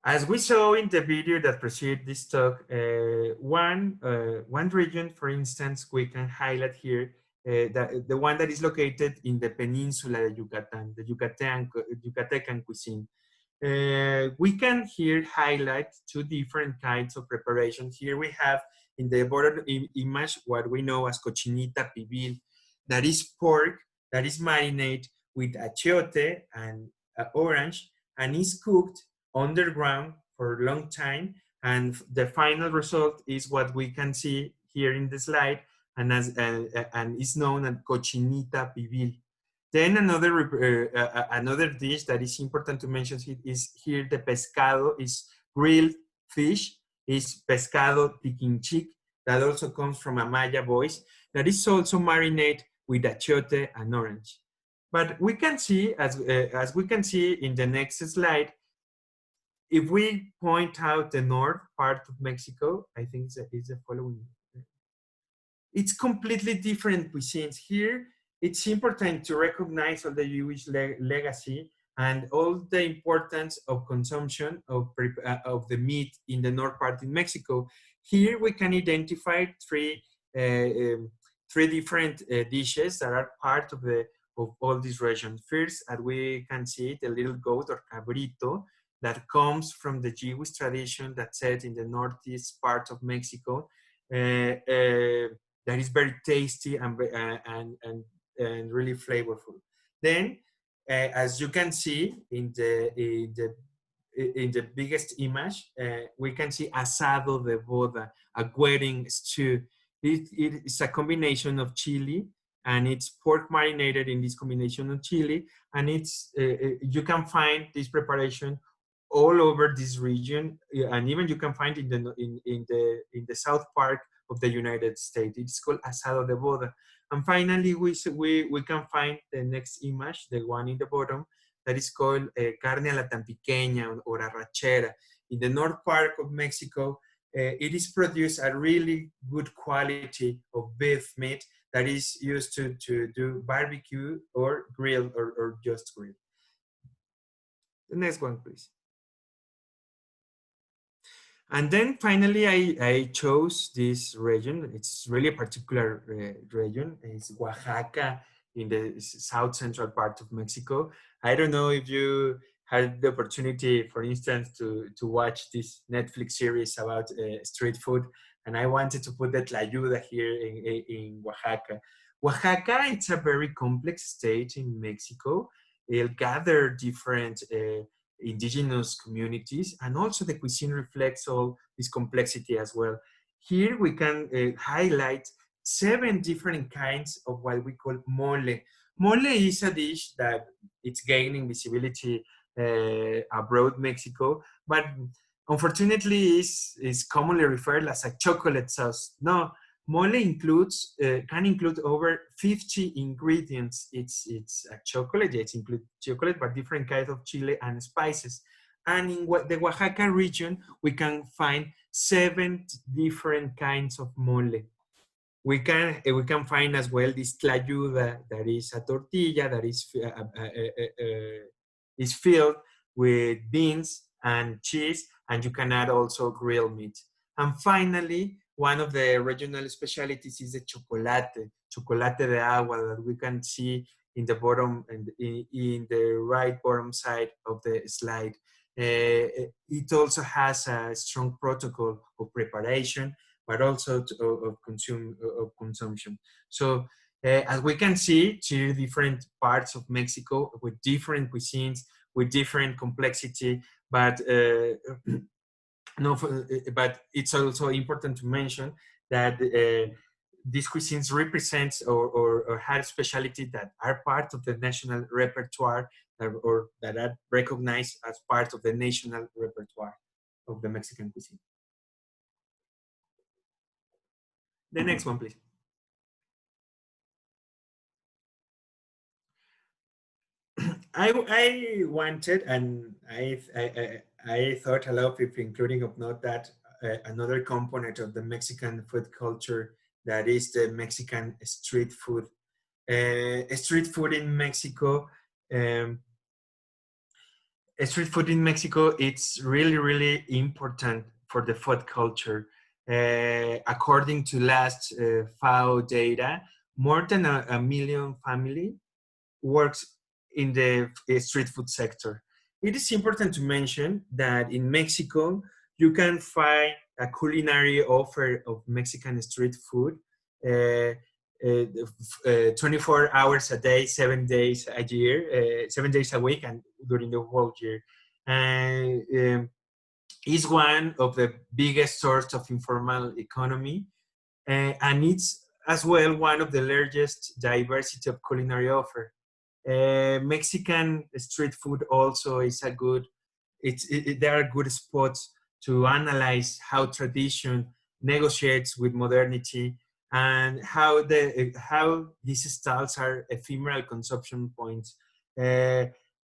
As we saw in the video that preceded this talk, one region, for instance, we can highlight here, the one that is located in the peninsula of Yucatan, the Yucatecan cuisine. We can here highlight two different kinds of preparation. Here we have in the bottom image what we know as cochinita pibil, that is pork that is marinated with achiote and orange and is cooked underground for a long time, and the final result is what we can see here in the slide, and is known as cochinita pibil. Then another dish that is important to mention is here the pescado, is grilled fish, is pescado tiquinchic, that also comes from a Maya voice, that is also marinated with achiote and orange. But we can see, as we can see in the next slide, if we point out the north part of Mexico, I think it's the following. It's completely different cuisines. Here, it's important to recognize all the Jewish legacy and all the importance of consumption of the meat in the north part in Mexico. Here we can identify three different dishes that are part of all these regions. First, as we can see, the little goat or cabrito that comes from the Jewish tradition that's set in the northeast part of Mexico. That is very tasty and really flavorful. Then, as you can see in the biggest image, we can see asado de boda, a wedding stew. It's a combination of chili, and it's pork marinated in this combination of chili, and it's you can find this preparation all over this region, and even you can find in the south part of the United States. It's called asado de boda. And finally, we can find the next image, the one in the bottom, that is called carne a la tampiqueña or arrachera. In the north part of Mexico, it is produced a really good quality of beef meat that is used to do barbecue or grill or just grill. The next one, please. And then finally, I chose this region. It's really a particular region. It's Oaxaca in the south central part of Mexico. I don't know if you had the opportunity, for instance, to watch this Netflix series about street food. And I wanted to put the tlayuda here in Oaxaca. Oaxaca, it's a very complex state in Mexico. It'll gather different indigenous communities, and also the cuisine reflects all this complexity as well. Here we can highlight 7 different kinds of what we call mole. Mole is a dish that it's gaining visibility abroad Mexico, but unfortunately is commonly referred as a chocolate sauce. No, mole includes can include over 50 ingredients. It's a chocolate. It includes chocolate, but different kinds of chile and spices. And in the Oaxaca region, we can find 7 different kinds of mole. We can find as well this tlayuda, that is a tortilla that is filled with beans and cheese, and you can add also grilled meat. And finally, one of the regional specialties is the chocolate de agua, that we can see in the bottom in the right bottom side of the slide. It also has a strong protocol of preparation, but also of consumption. So as we can see, 2 different parts of Mexico with different cuisines, with different complexity, but but it's also important to mention that these cuisines represent or have specialty that are part of the national repertoire, or that are recognized as part of the national repertoire of the Mexican cuisine. The next one, please. I wanted, and I thought a lot of, including of not that another component of the Mexican food culture, that is the Mexican street food. Street food in Mexico. Street food in Mexico, it's really, really important for the food culture. According to last FAO data, more than a million family works in the street food sector. It is important to mention that in Mexico, you can find a culinary offer of Mexican street food 24 hours a day, 7 days a year, 7 days a week, and during the whole year. And is one of the biggest source of informal economy, and it's as well one of the largest diversity of culinary offer. Mexican street food also is a good, there are good spots to analyze how tradition negotiates with modernity, and how these stalls are ephemeral consumption points.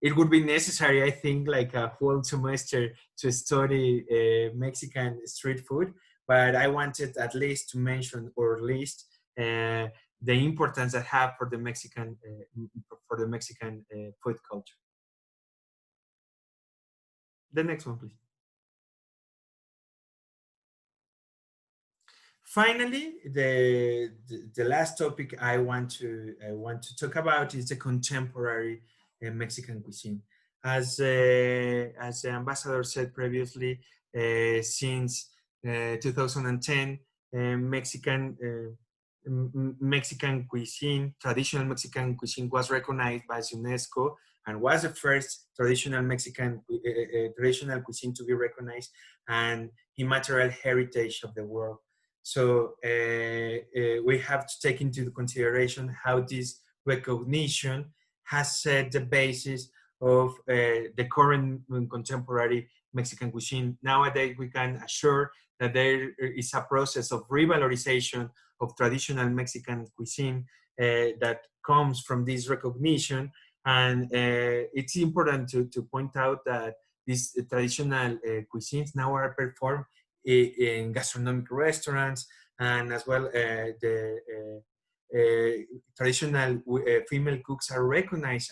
It would be necessary, I think, like a whole semester to study Mexican street food, but I wanted at least to mention, or list, the importance that have for the Mexican food culture. The next one, please. Finally, the last topic I want to talk about is the contemporary Mexican cuisine. As the ambassador said previously, since 2010, Mexican cuisine, traditional Mexican cuisine, was recognized by UNESCO and was the first traditional Mexican traditional cuisine to be recognized and immaterial heritage of the world. So we have to take into consideration how this recognition has set the basis of the current contemporary Mexican cuisine. Nowadays, we can assure that there is a process of revalorization of traditional Mexican cuisine that comes from this recognition. And it's important to point out that these traditional cuisines now are performed in gastronomic restaurants, and as well the traditional female cooks are recognized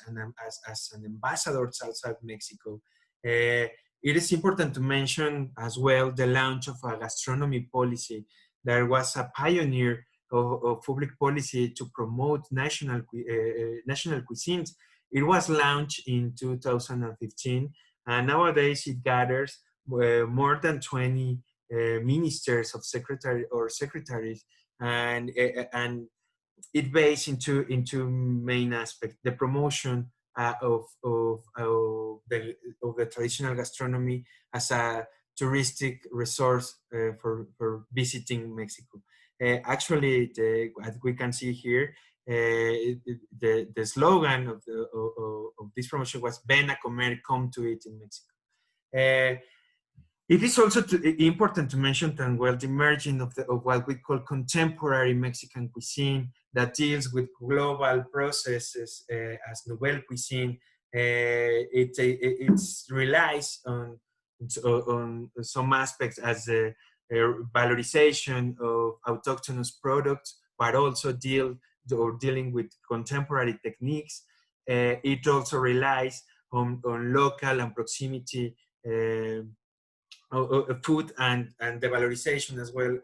as an ambassadors outside Mexico. It is important to mention as well the launch of a gastronomy policy. There was a pioneer of public policy to promote national cuisines. It was launched in 2015, and nowadays it gathers more than 20 ministers of secretaries, and it based into main aspect: the promotion of the traditional gastronomy as a touristic resource for visiting Mexico. Actually, as we can see here, the slogan of this promotion was "Ven a comer, come to eat in Mexico." It is also important to mention that, well, the emerging of what we call contemporary Mexican cuisine that deals with global processes as nouvelle cuisine. It relies on some aspects as the valorization of autochthonous products, but also dealing with contemporary techniques. It also relies on local and proximity food and the valorization as well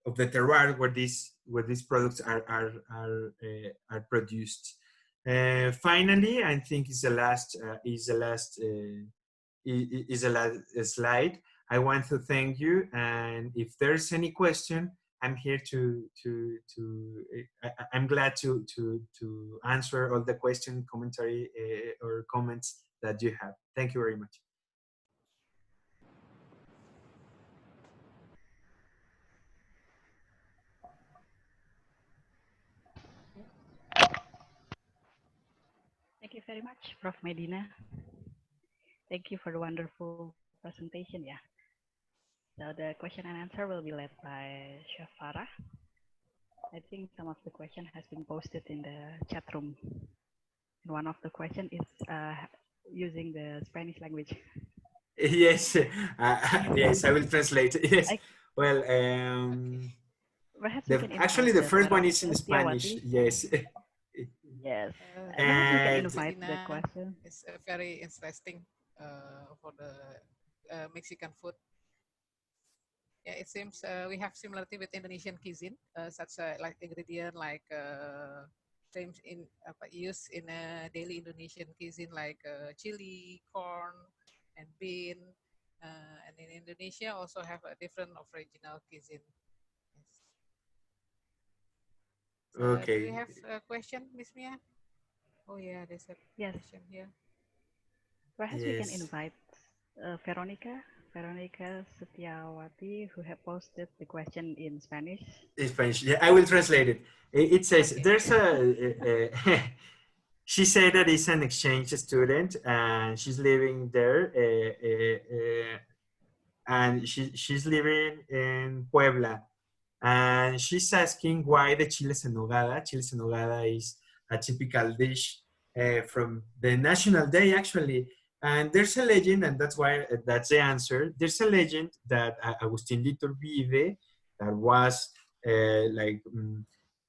of the terroir where these products are produced. Finally, I think is the last slide. I want to thank you, and if there's any question, I'm here I'm glad to answer all the question, commentary, or comments that you have. Thank you very much. Thank you very much, Prof. Medina. Thank you for the wonderful presentation. Yeah. So the question and answer will be led by Chef Farah. I think some of the question has been posted in the chat room. One of the question is using the Spanish language. Yes, yes, I will translate. Yes. Well, actually, the first one is in Spanish. Yes. Yes. Perhaps we can invite the question. It's very interesting for the Mexican food. Yeah, it seems we have similarity with Indonesian cuisine, such like ingredient like things used in daily Indonesian cuisine like chili, corn, and bean. And in Indonesia also have a different of regional cuisine. Yes. So Okay. do we have a question, Miss Mia? Oh yeah, there's a question here. Perhaps we can invite Veronica Setiawati, who have posted the question in Spanish. In Spanish, yeah, I will translate it. It says, okay. There's she said that it's an exchange student and she's living there, and she's living in Puebla. And she's asking why the chiles en nogada. Chiles en nogada is a typical dish from the National Day, actually. And there's a legend, and that's the answer. There's a legend that Agustín de Iturbide, that was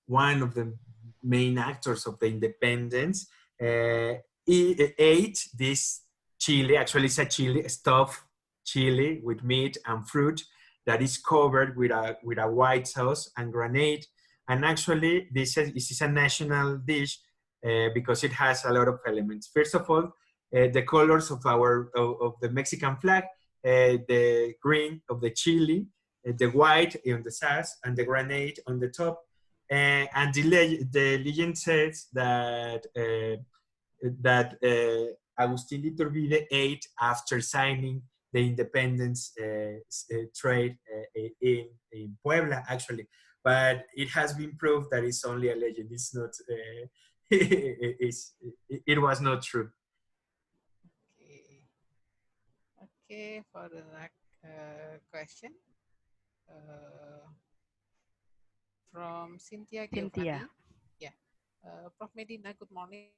one of the main actors of the independence, he ate this chili. Actually, it's a chili, stuffed chili with meat and fruit that is covered with a white sauce and grenade. And actually, this is a national dish because it has a lot of elements. First of all, the colors of the Mexican flag, the green of the chili, the white on the sauce, and the grenade on the top. And the legend says that Agustín de Iturbide ate after signing the independence trade in Puebla, actually. But it has been proved that it's only a legend. It's not. It was not true. Okay, for the next question from Cynthia Giovanni. Yeah, Prof. Medina, good morning.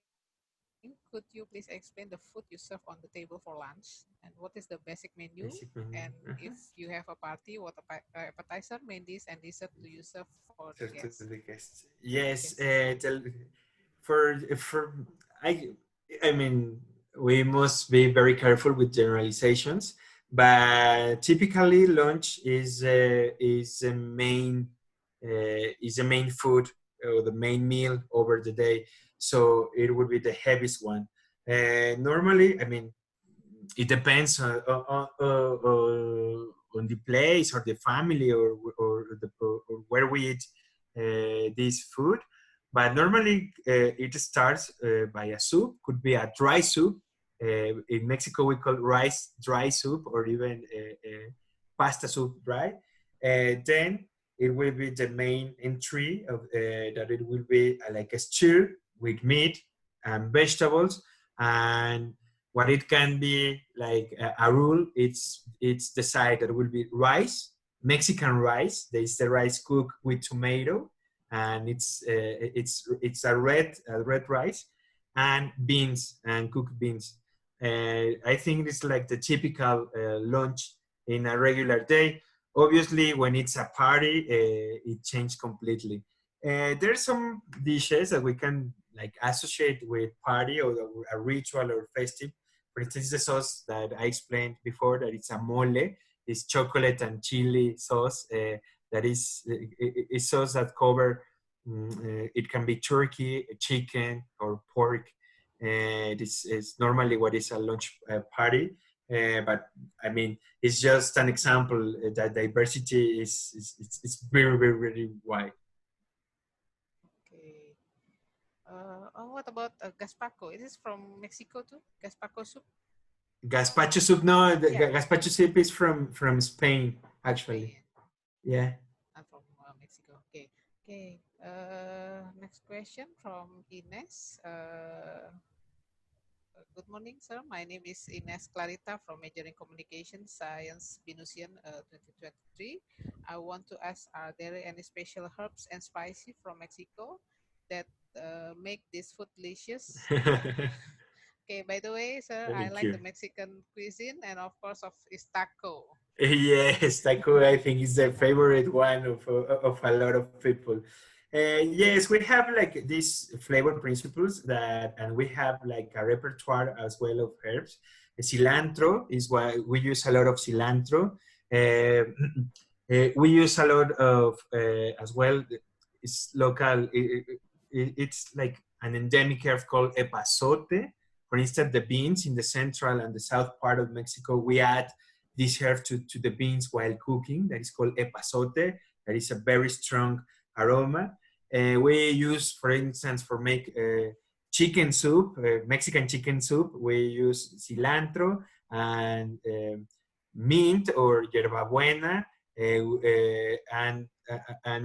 Could you please explain the food you serve on the table for lunch, and what is the basic menu? And if you have a party, what appetizer, main dish, and dessert do you serve for the guests? Yes, I mean, we must be very careful with generalizations, but typically lunch is a main food or the main meal over the day. So it would be the heaviest one. Normally, I mean, it depends on on the place or the family or where we eat this food. But normally it starts by a soup, could be a dry soup. In Mexico, we call rice dry soup, or even pasta soup dry. Then it will be the main entry of that it will be like a stew with meat and vegetables. And what it can be like a rule, it's the side that will be rice, Mexican rice. There's the rice cooked with tomato, and it's a red rice, and beans and cooked beans. I think it's like the typical lunch in a regular day. Obviously, when it's a party, it changed completely. There's some dishes that we can like associate with party or a ritual or festive. For instance, the sauce that I explained before, that it's a mole, it's chocolate and chili sauce. That is a sauce that cover, it can be turkey, chicken, or pork. This is normally what is a lunch party. But I mean, it's just an example that diversity is very, very, very wide. Okay. What about gazpacho? It is from Mexico too? Gazpacho soup? Gazpacho soup, no, the Yeah. gazpacho soup is from Spain, actually. Yeah. I'm from Mexico. Okay. Okay. Next question from Ines. Good morning, sir. My name is Ines Clarita from major in Communication Science, Binus 2023. I want to ask, are there any special herbs and spices from Mexico that make this food delicious? Okay, by the way, sir, I Thank like you. the Mexican cuisine, and of course is taco. Yes, taco, I think, is the favorite one of a lot of people. Yes, we have like these flavor principles and we have like a repertoire as well of herbs. Cilantro is why we use a lot of cilantro. We use a lot of as well. It's local. It's like an endemic herb called epazote. For instance, the beans in the central and the south part of Mexico, we add this herb to the beans while cooking. That is called epazote. That is a very strong aroma. We use, for instance, for make chicken soup, Mexican chicken soup, we use cilantro and mint or hierbabuena, and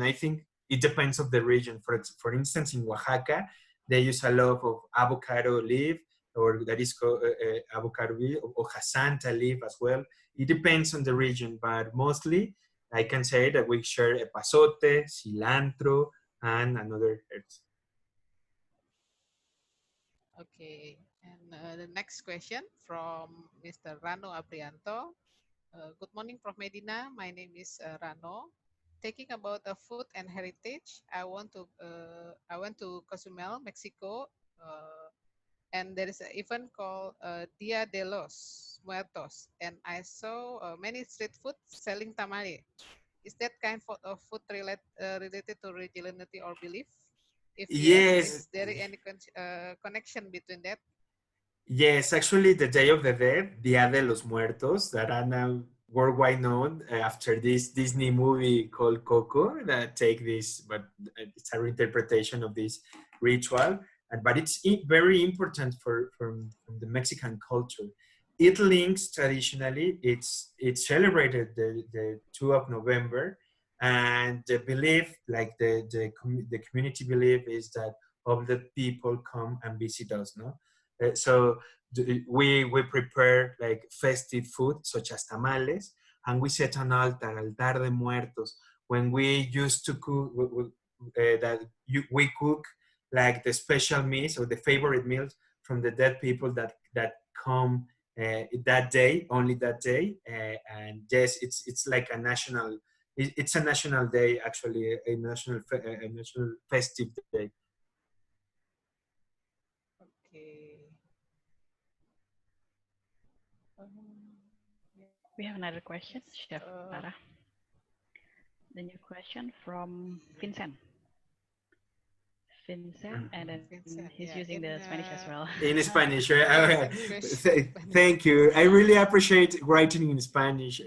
I think it depends of the region. For instance, in Oaxaca, they use a lot of avocado leaf, or that is called avocado leaf, or jasanta leaf as well. It depends on the region, but mostly I can say that we share epazote, cilantro, and another herbs. Okay, and the next question from Mr. Rano Aprianto. Good morning, Prof. Medina. My name is Rano. Talking about food and heritage, I went to Cozumel, Mexico, and there is an event called Dia de los Muertos, and I saw many street food selling tamale. Is that kind of food related to religiosity or belief? If yes, is there any connection between that? Yes, actually, the Day of the Dead, Dia de los Muertos, that are now worldwide known after this Disney movie called Coco, that take this, but it's a reinterpretation of this ritual. But it's very important from the Mexican culture. It links traditionally, it's celebrated the 2 of November, and the belief, like the community belief, is that all the people come and visit us, no? So we prepare like festive food such as tamales, and we set an altar de muertos. When we used to cook, we cook like the special meals or the favorite meals from the dead people that come that day, only that day. And yes, it's like a national. It's a national day, actually, a national festive day. Okay. We have another question, Chef Sarah. The new question from Vincent. Vincent, and then Vincent, he's yeah, using the Spanish as well. In Spanish, right? Spanish. Thank you. I really appreciate writing in Spanish.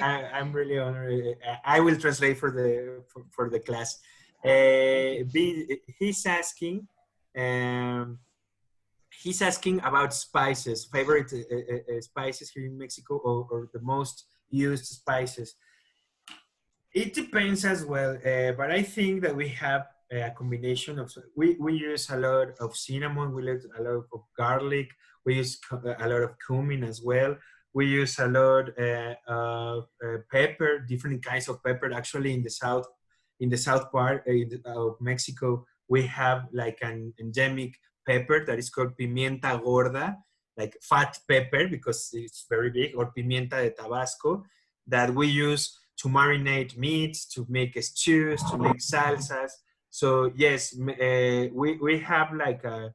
I'm really honored. I will translate for the class. He's asking, about spices, favorite spices here in Mexico, or the most used spices. It depends as well, but I think that we have a combination of, we use a lot of cinnamon, we use a lot of garlic, we use a lot of cumin as well. We use a lot of pepper, different kinds of pepper. Actually, in the south part of Mexico, we have like an endemic pepper that is called pimienta gorda, like fat pepper because it's very big, or pimienta de Tabasco, that we use to marinate meats, to make stews, to make salsas. So yes, we have like a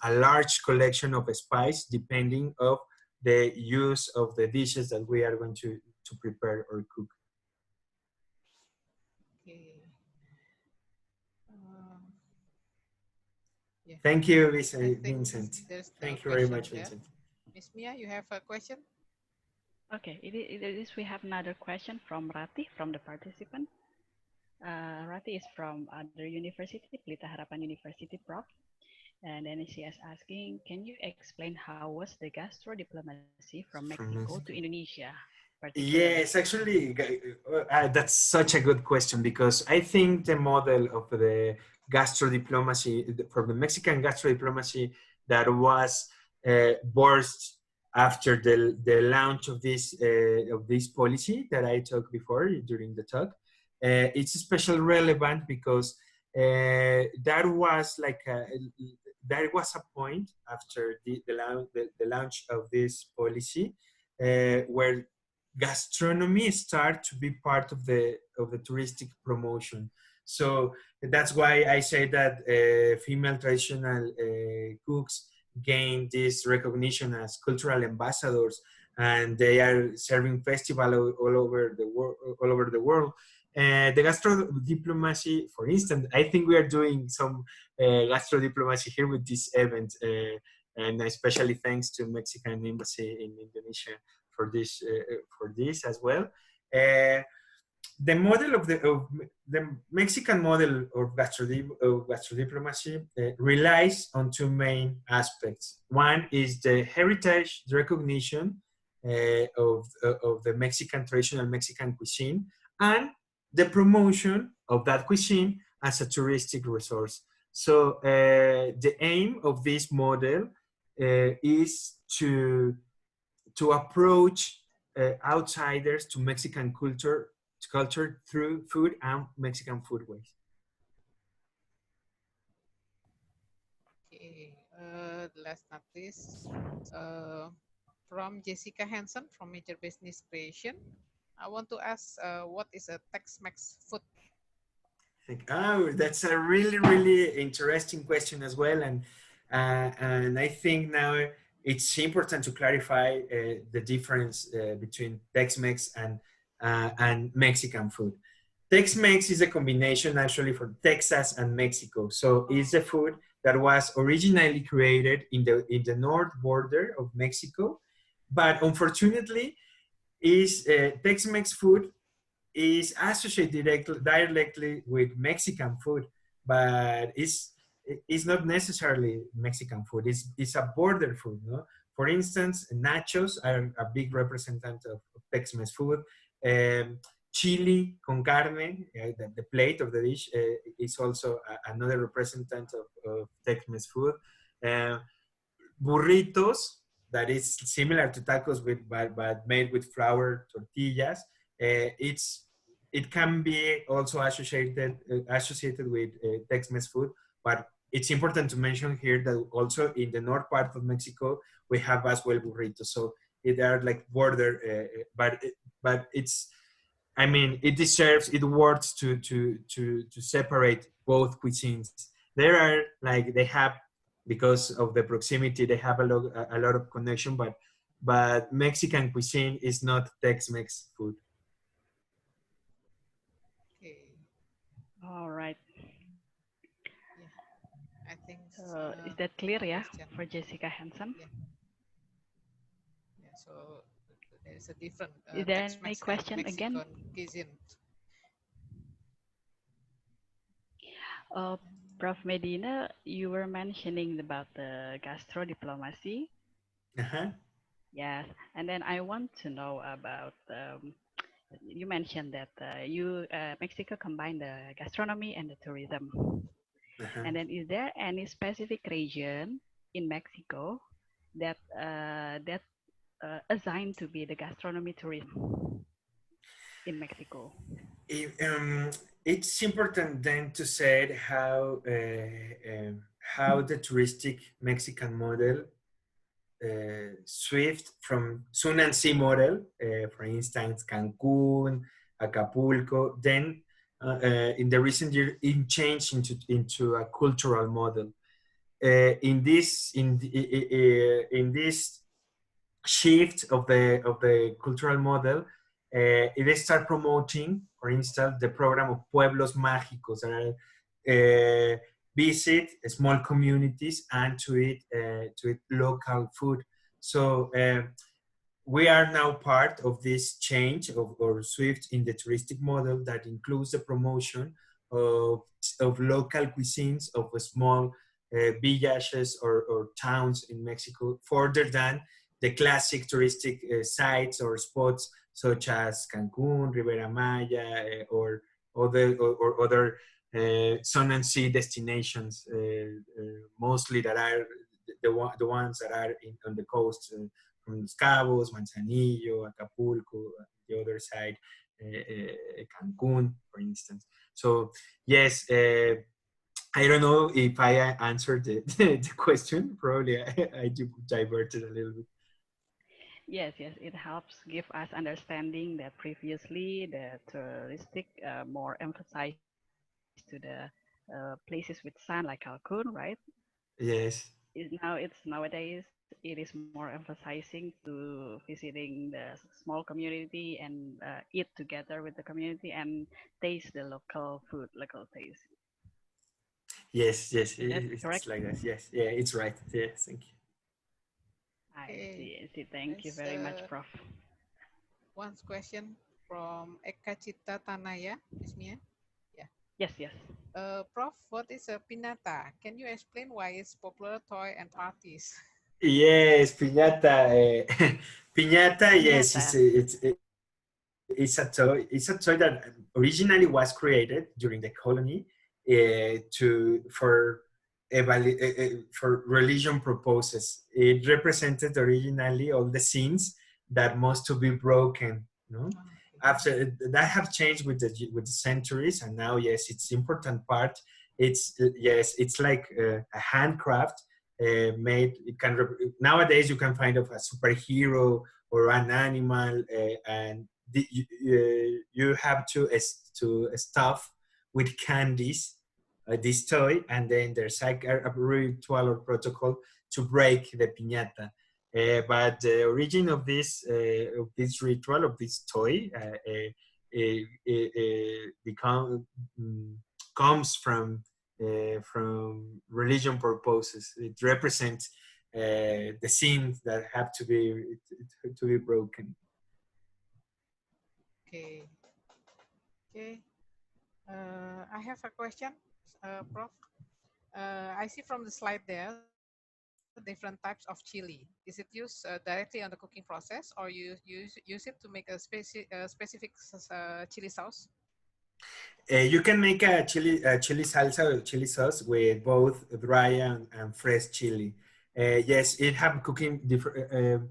large collection of spice depending of the use of the dishes that we are going to prepare or cook. Okay. Yeah. Thank you, Vincent. Thank you very much, there. Vincent. Miss Mia, you have a question? Okay, it is, we have another question from Rati, from the participant. Rati is from other university, Pelita Harapan University, Prof. And then she is asking, can you explain how was the gastro diplomacy from Mexico to Indonesia? Yes, actually, that's such a good question, because I think the model of the gastro diplomacy, from the Mexican gastro diplomacy that was birthed after the launch of this policy that I talked before during the talk, it's especially relevant because that was a point after the launch of this policy where gastronomy start to be part of the touristic promotion. So that's why I say that female traditional cooks gain this recognition as cultural ambassadors, and they are serving festival all over the world. The gastro diplomacy, for instance, I think we are doing some gastro diplomacy here with this event, and especially thanks to Mexican Embassy in Indonesia for this as well. The model of the Mexican model of gastro diplomacy relies on two main aspects. One is the heritage, the recognition of the Mexican traditional Mexican cuisine, and the promotion of that cuisine as a touristic resource. So the aim of this model is to approach outsiders to Mexican culture through food and Mexican foodways. Okay, last not least, from Jessica Hansen from Major Business Creation, I want to ask, what is a Tex-Mex food? Oh, that's a really, really interesting question as well, and I think now it's important to clarify the difference between Tex-Mex and Mexican food. Tex-Mex is a combination actually for Texas and Mexico. So it's a food that was originally created in the north border of Mexico, but unfortunately, Tex-Mex food is associated directly with Mexican food, but it's not necessarily Mexican food. It's a border food. No? For instance, nachos are a big representative of Tex-Mex food. Chili con carne, the plate of the dish, is also another representative of Tex-Mex food. Burritos, that is similar to tacos but made with flour tortillas. It can be also associated with Tex-Mex food, but it's important to mention here that also in the north part of Mexico we have as well burritos. So they are like border, but it's, I mean, it works to separate both cuisines. There are they have, because of the proximity, they have a lot of connection, but Mexican cuisine is not Tex-Mex food. Okay. All right. think Is that clear, yeah, question. for Jessica Hansen? Yeah. Yeah, so there's a different Is there Tex-Mex any and question Mexican again? cuisine. Prof. Medina, you were mentioning about the gastro diplomacy. Yes, and then I want to know about, you mentioned that Mexico combined the gastronomy and the tourism. And then is there any specific region in Mexico that assigned to be the gastronomy tourism in Mexico? It's important then to say how the touristic Mexican model shift from sun and sea model, for instance, Cancun, Acapulco, then in the recent year, it changed into a cultural model. In this shift of the cultural model, it start promoting, for instance, the program of Pueblos Mágicos, that are visit small communities and to eat local food. So we are now part of this change or shift in the touristic model that includes the promotion of local cuisines of small villages or towns in Mexico, further than the classic touristic sites or spots such as Cancun, Ribera Maya, or other sun and sea destinations, mostly that are the ones that are on the coast, from Los Cabos, Manzanillo, Acapulco, the other side, Cancun, for instance. So yes, I don't know if I answered the question. Probably I diverted a little bit. Yes, it helps give us understanding that previously the touristic more emphasized to the places with sun like Cancun, right? Yes. Nowadays it is more emphasizing to visiting the small community and eat together with the community and taste the local food, local taste. Yes, Is that correct? it's like that. Yes, yeah, it's right. Yes, thank you. I see. Thank you very much, Prof. One question from Eka Cita Tanaya, is me? Yeah. Yes. Prof, what is a piñata? Can you explain why it's popular toy and parties? Yes, piñata. Piñata. Yes, it's a toy. It's a toy that originally was created during the colony for religion purposes. It represented originally all the sins that must to be broken. No, after that have changed with the centuries, and now yes, it's important part. It's like a handcraft made. Nowadays you can find of a superhero or an animal, and you have to stuff with candies this toy, and then there's like a ritual or protocol to break the piñata. But the origin of this ritual, of this toy, comes from religion purposes. It represents the sins that have to be broken. Okay. I have a question, Prof. I see from the slide there different types of chili. Is it used directly on the cooking process, or you use it to make a specific chili sauce? You can make a chili salsa or chili sauce with both dry and fresh chili. Yes, it have cooking different.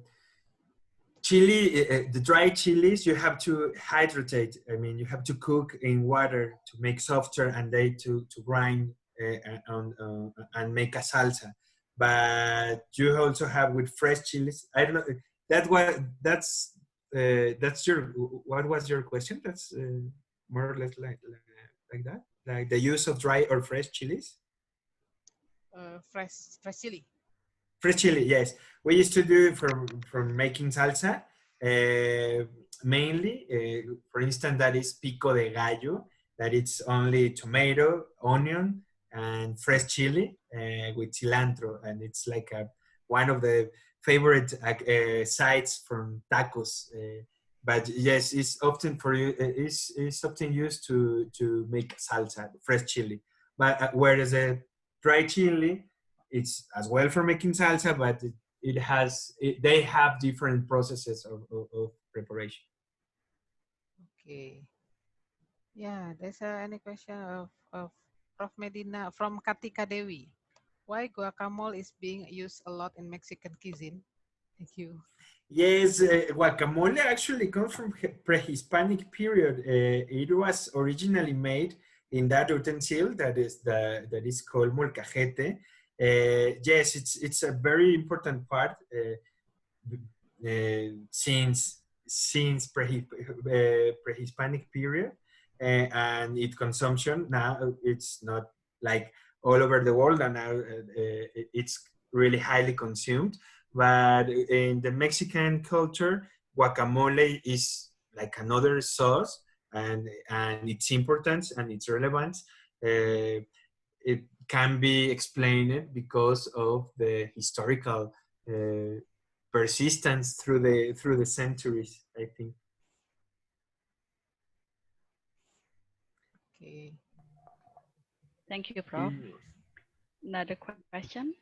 Chili, the dry chilies, you have to hydrate. I mean, you have to cook in water to make softer, and they to grind and make a salsa. But you also have with fresh chilies. I don't know. That's your. What was your question? That's more or less like that, like the use of dry or fresh chilies. Fresh chili. Fresh chili, yes. We used to do it for making salsa, mainly. For instance, that is pico de gallo, that it's only tomato, onion, and fresh chili with cilantro, and it's like one of the favorite sides from tacos. But yes, it's often for you. It's often used to make salsa, fresh chili. But whereas a dry chili, it's as well for making salsa, but they have different processes of preparation. Okay. Yeah, there's any question of Prof. Medina from Kartika Dewi. Why guacamole is being used a lot in Mexican cuisine? Thank you. Yes, guacamole actually comes from pre-Hispanic period. It was originally made in that utensil that is called molcajete. Yes, it's a very important part since pre-Hispanic period, and its consumption now it's not like all over the world, and now it's really highly consumed. But in the Mexican culture, guacamole is like another sauce, and its importance and its relevance, it can be explained because of the historical persistence through the centuries, I think. Okay. Thank you, Prof. Another question.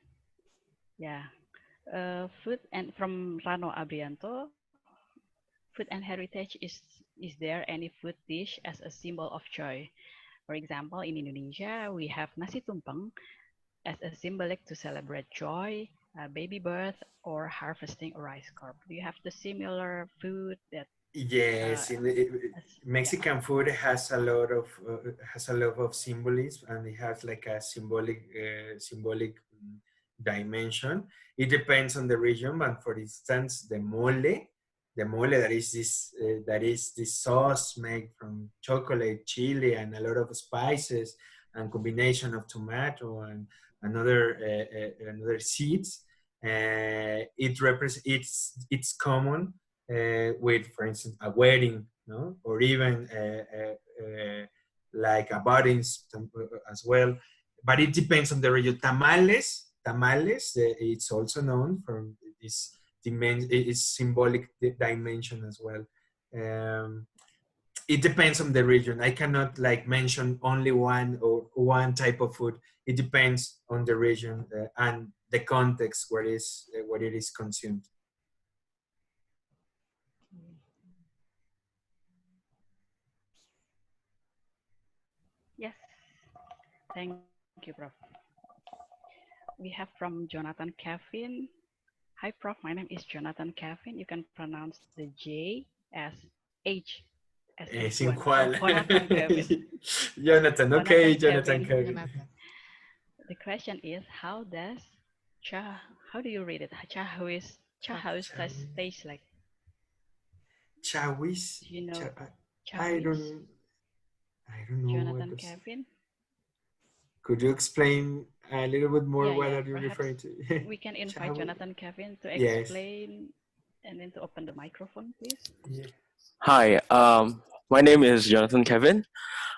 Yeah. Food and from Rano Abrianto. Food and heritage is there any food dish as a symbol of joy? For example, in Indonesia, we have nasi tumpeng as a symbolic to celebrate joy, baby birth, or harvesting a rice crop. Do you have the similar food that? Yes, Mexican food has a lot of symbolism, and it has like a symbolic dimension. It depends on the region, but for instance, the mole that is this sauce made from chocolate, chili, and a lot of spices, and combination of tomato and another seeds. It's common with, for instance, a wedding, no, or even like a weddings as well. But it depends on the region. Tamales. It's also known for this symbolic dimension as well. It depends on the region. I cannot like mention only one type of food. It depends on the region and the context where it is consumed. Yes. Thank you, Prof. We have from Jonathan Kevin. Hi, Prof. My name is Jonathan Kevin. You can pronounce the J as H. Es igual. Jonathan Kevin. Jonathan, okay, Jonathan Kevin. The question is, how do you read it? Chahuis taste like? Chahuis? You know, I don't know. Jonathan Kevin. Could you explain a little bit more what are you perhaps referring to? We can invite Jonathan Kevin to explain and then to open the microphone, please. Yeah. Hi, my name is Jonathan Kevin.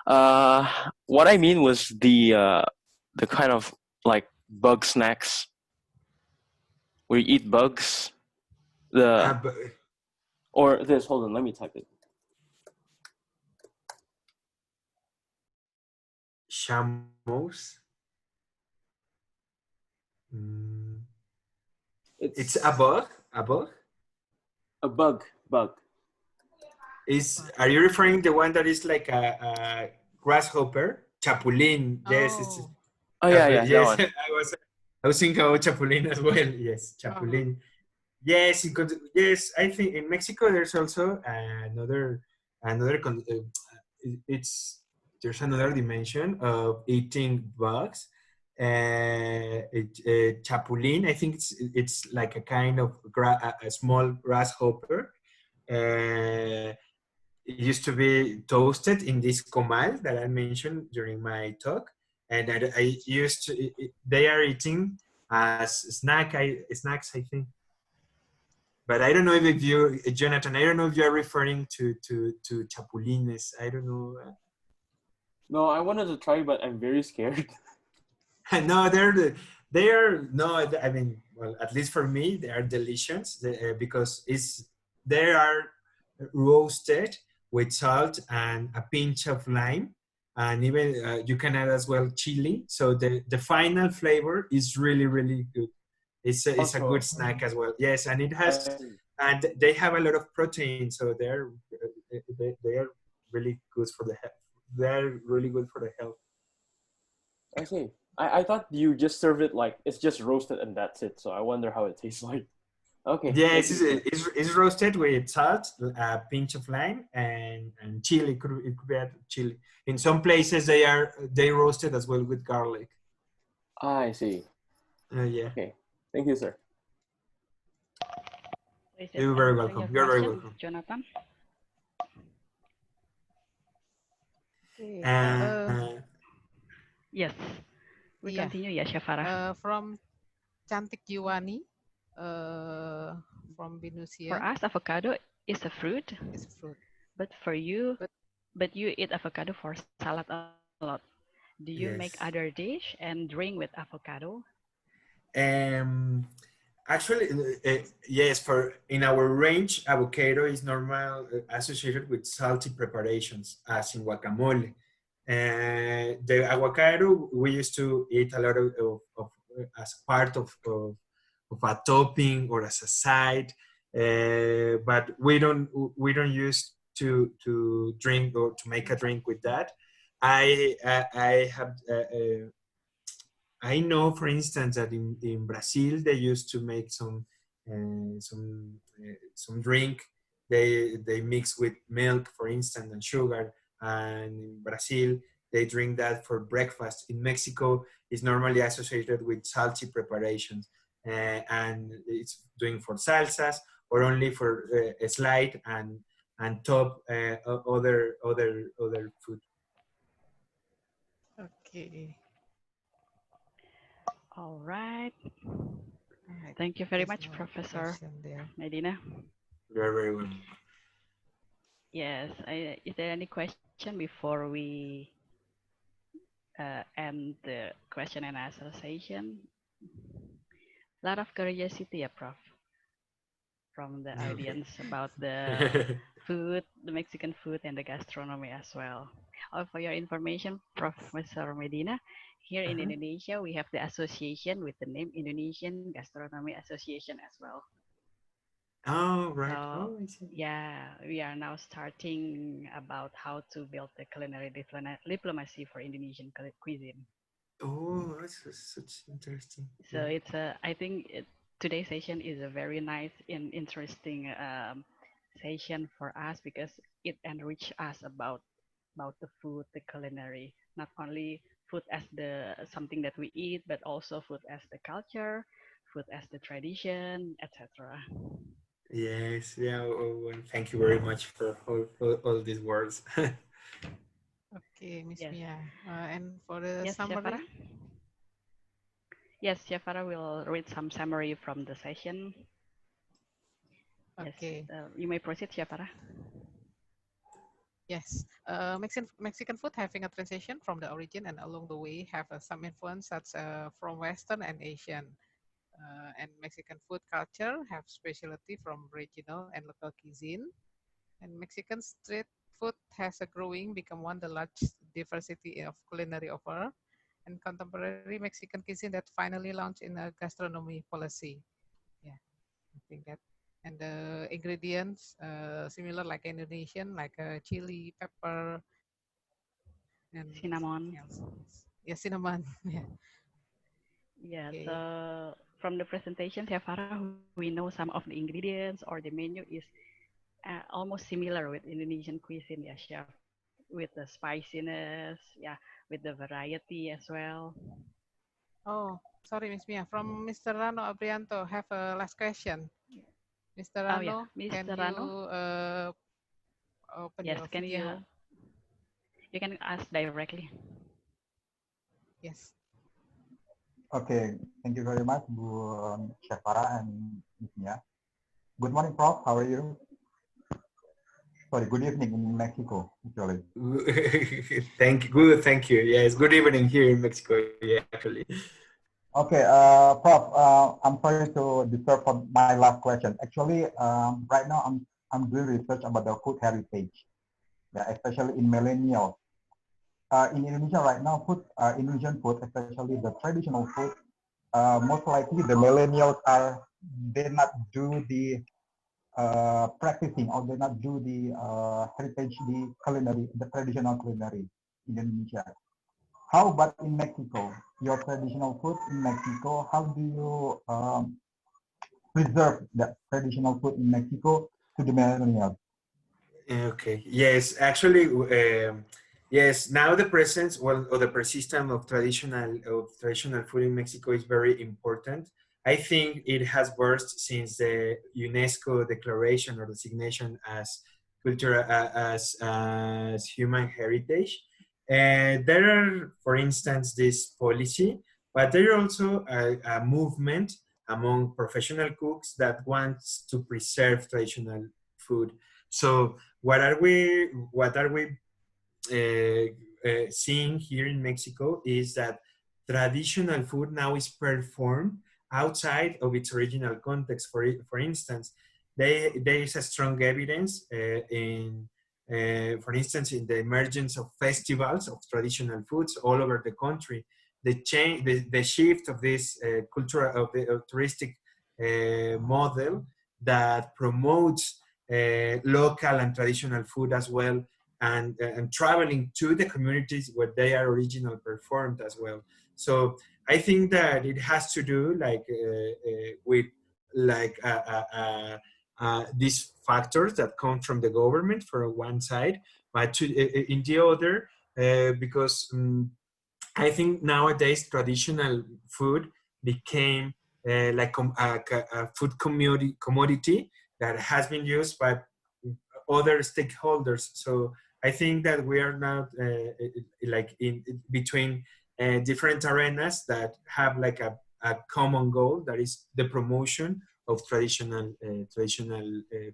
What I mean was the kind of like bug snacks where you eat bugs. Or this. Hold on, let me type it. Shamos. It's a bug. A bug. A bug. Are you referring the one that is like a grasshopper? Chapulín. Yes. Oh yeah. Yes, that one. I was thinking about chapulín as well. Yes, chapulín. Yes, yes. I think in Mexico there's also there's another dimension of eating bugs. Chapulín. I think it's like a kind of a small grasshopper. It used to be toasted in this comal that I mentioned during my talk, and they are eating as snacks, I think. But I don't know if you, Jonathan, I don't know if you're referring to chapulines. I don't know. No, I wanted to try, but I'm very scared. No, they're no. I mean, well, at least for me, they are delicious because they are roasted with salt and a pinch of lime, and even you can add as well chili. So the final flavor is really good. It's a good snack as well. Yes, and it has and they have a lot of protein, so they are really good for the health. They're really good for the health. I see. I thought you just serve it like it's just roasted and that's it. So I wonder how it tastes like. Okay. Yeah, it's roasted with salt, a pinch of lime, and chili. It could be added chili. In some places, they roasted as well with garlic. I see. Yeah. Okay. Thank you, sir. You're very welcome. You're very welcome. Jonathan. Okay. Yes. We continue, yeah, Syafara. From Cantik Yuwani, from Binus here. For us, avocado is a fruit. It's a fruit. But for you, but you eat avocado for salad a lot. Do you make other dish and drink with avocado? Actually, yes. In our range, avocado is normal associated with salty preparations, as in guacamole. The avocado we used to eat a lot of as part of a topping or as a side, but we don't use to drink or to make a drink with that. I know, for instance, that in Brazil they used to make some drink. They mix with milk, for instance, and sugar. And in Brazil, they drink that for breakfast. In Mexico, it's normally associated with salty preparations, and it's doing for salsas or only for a slide and top other food. Okay. All right. Thank you very much, Professor Medina. Very, very well. Yes. Is there any question before we end the question and answer session? A lot of curiosity, Prof, from the audience about the food, the Mexican food, and the gastronomy as well. For your information, Professor Medina, here in Indonesia, we have the association with the name Indonesian Gastronomy Association as well. Oh, right. So, yeah, we are now starting about how to build the culinary diplomacy for Indonesian cuisine. Oh, that's such interesting. So it's I think today's session is a very nice and interesting session for us because it enriches us about the food, the culinary, not only food as something that we eat, but also food as the culture, food as the tradition, etc. Yes, yeah. Oh, thank you very much for all these words. Okay, Miss Mia. And for the summary? Syafara? Yes, Syafara will read some summary from the session. Okay. Yes, you may proceed, Syafara. Yes, Mexican food having a transition from the origin and along the way have some influence such from Western and Asian. And Mexican food culture have specialty from regional and local cuisine. And Mexican street food has a growing, become one of the large diversity of culinary offer. And contemporary Mexican cuisine that finally launched in a gastronomy policy. Yeah, I think that. And the ingredients similar like Indonesian, like chili, pepper, and cinnamon. Yeah, cinnamon. Yeah. Yeah. Okay. So from the presentation, Syafara, we know some of the ingredients or the menu is almost similar with Indonesian cuisine, yeah, chef, with the spiciness, yeah, with the variety as well. Oh, sorry, Miss Mia. From Mr. Rano Abrianto, have a last question. Mr. Rano, Mr. can Rano? you open your video? You can ask directly. Yes. Okay, thank you very much, Bu Syafara and Miss Mia. Good morning, Prof. How are you? Sorry, good evening in Mexico, actually. Thank you. Good, thank you. Yes, good evening here in Mexico. Yeah, actually. Okay, Prof, I'm sorry to disturb for my last question. Actually, right now I'm doing research about the food heritage, yeah, especially in millennials. In Indonesia right now, Indonesian food, especially the traditional food, most likely the millennials they not do the practicing or they not do the heritage, the culinary, the traditional culinary in Indonesia. How about in Mexico? Your traditional food in Mexico, how do you preserve that traditional food in Mexico to the millennials? Okay. Yes, actually, yes. Now the presence, well, or the persistence of traditional food in Mexico is very important. I think it has burst since the UNESCO declaration or designation as culture as human heritage. And there are, for instance, this policy, but there are also a movement among professional cooks that wants to preserve traditional food. So what are we seeing here in Mexico is that traditional food now is performed outside of its original context. For instance, there is a strong evidence for instance, in the emergence of festivals of traditional foods all over the country. The shift of this cultural of the touristic model that promotes local and traditional food as well, and traveling to the communities where they are originally performed as well. So I think that it has to do with these factors that come from the government for one side, but in the other, because I think nowadays traditional food became a food commodity that has been used by other stakeholders. So I think that we are now like in between different arenas that have like a common goal, that is the promotion of traditional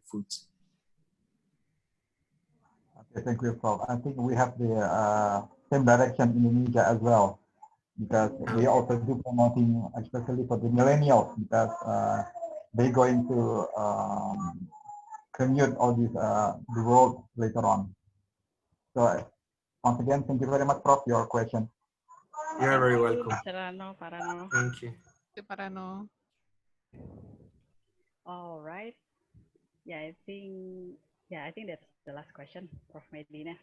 foods. Okay, thank you, Prof. I think we have the same direction in Indonesia as well, because we also do promoting, especially for the millennials, because they're going to commute all this the world later on. So once again, thank you very much, Prof, for your question. You're very welcome. Parano. Thank you. Parano. All right. Yeah, I think that's the last question, Prof. Medina.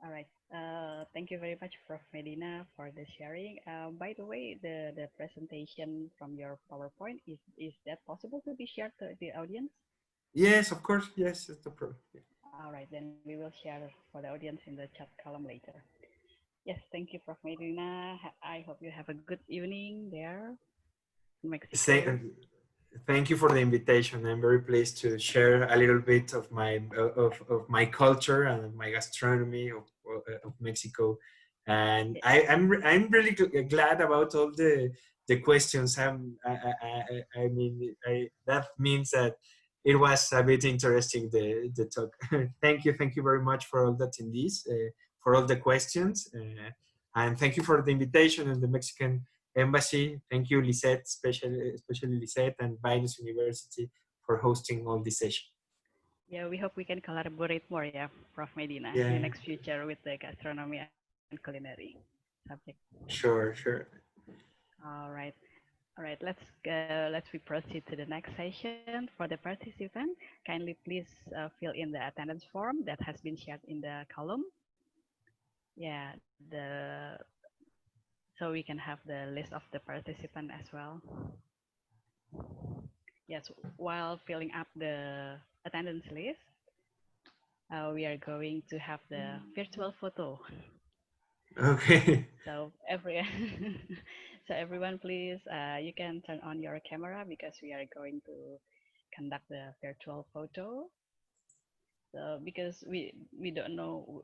All right. Thank you very much, Prof. Medina, for the sharing. By the way, the presentation from your PowerPoint, is that possible to be shared to the audience? Yes, of course. Yes, it's the problem. All right, then we will share for the audience in the chat column later. Yes, thank you, Prof. Medina. I hope you have a good evening there in Mexico. Thank you for the invitation. I'm very pleased to share a little bit of my culture and my gastronomy of Mexico. And I'm really glad about all the questions. That means that it was a bit interesting, the talk. Thank you very much for all the attendees, for all the questions, and thank you for the invitation and the Mexican Embassy. Thank you, Lisette, especially Lisette and Binus University for hosting all this session. Yeah, we hope we can collaborate more, yeah, Prof. Medina, in the next future with the gastronomy and culinary subject. Sure. All right. Let's we proceed to the next session. For the participant, kindly please fill in the attendance form that has been shared in the column. Yeah, so we can have the list of the participant as well. Yes, while filling up the attendance list, we are going to have the virtual photo. Okay. So everyone, please, you can turn on your camera because we are going to conduct the virtual photo. So because we don't know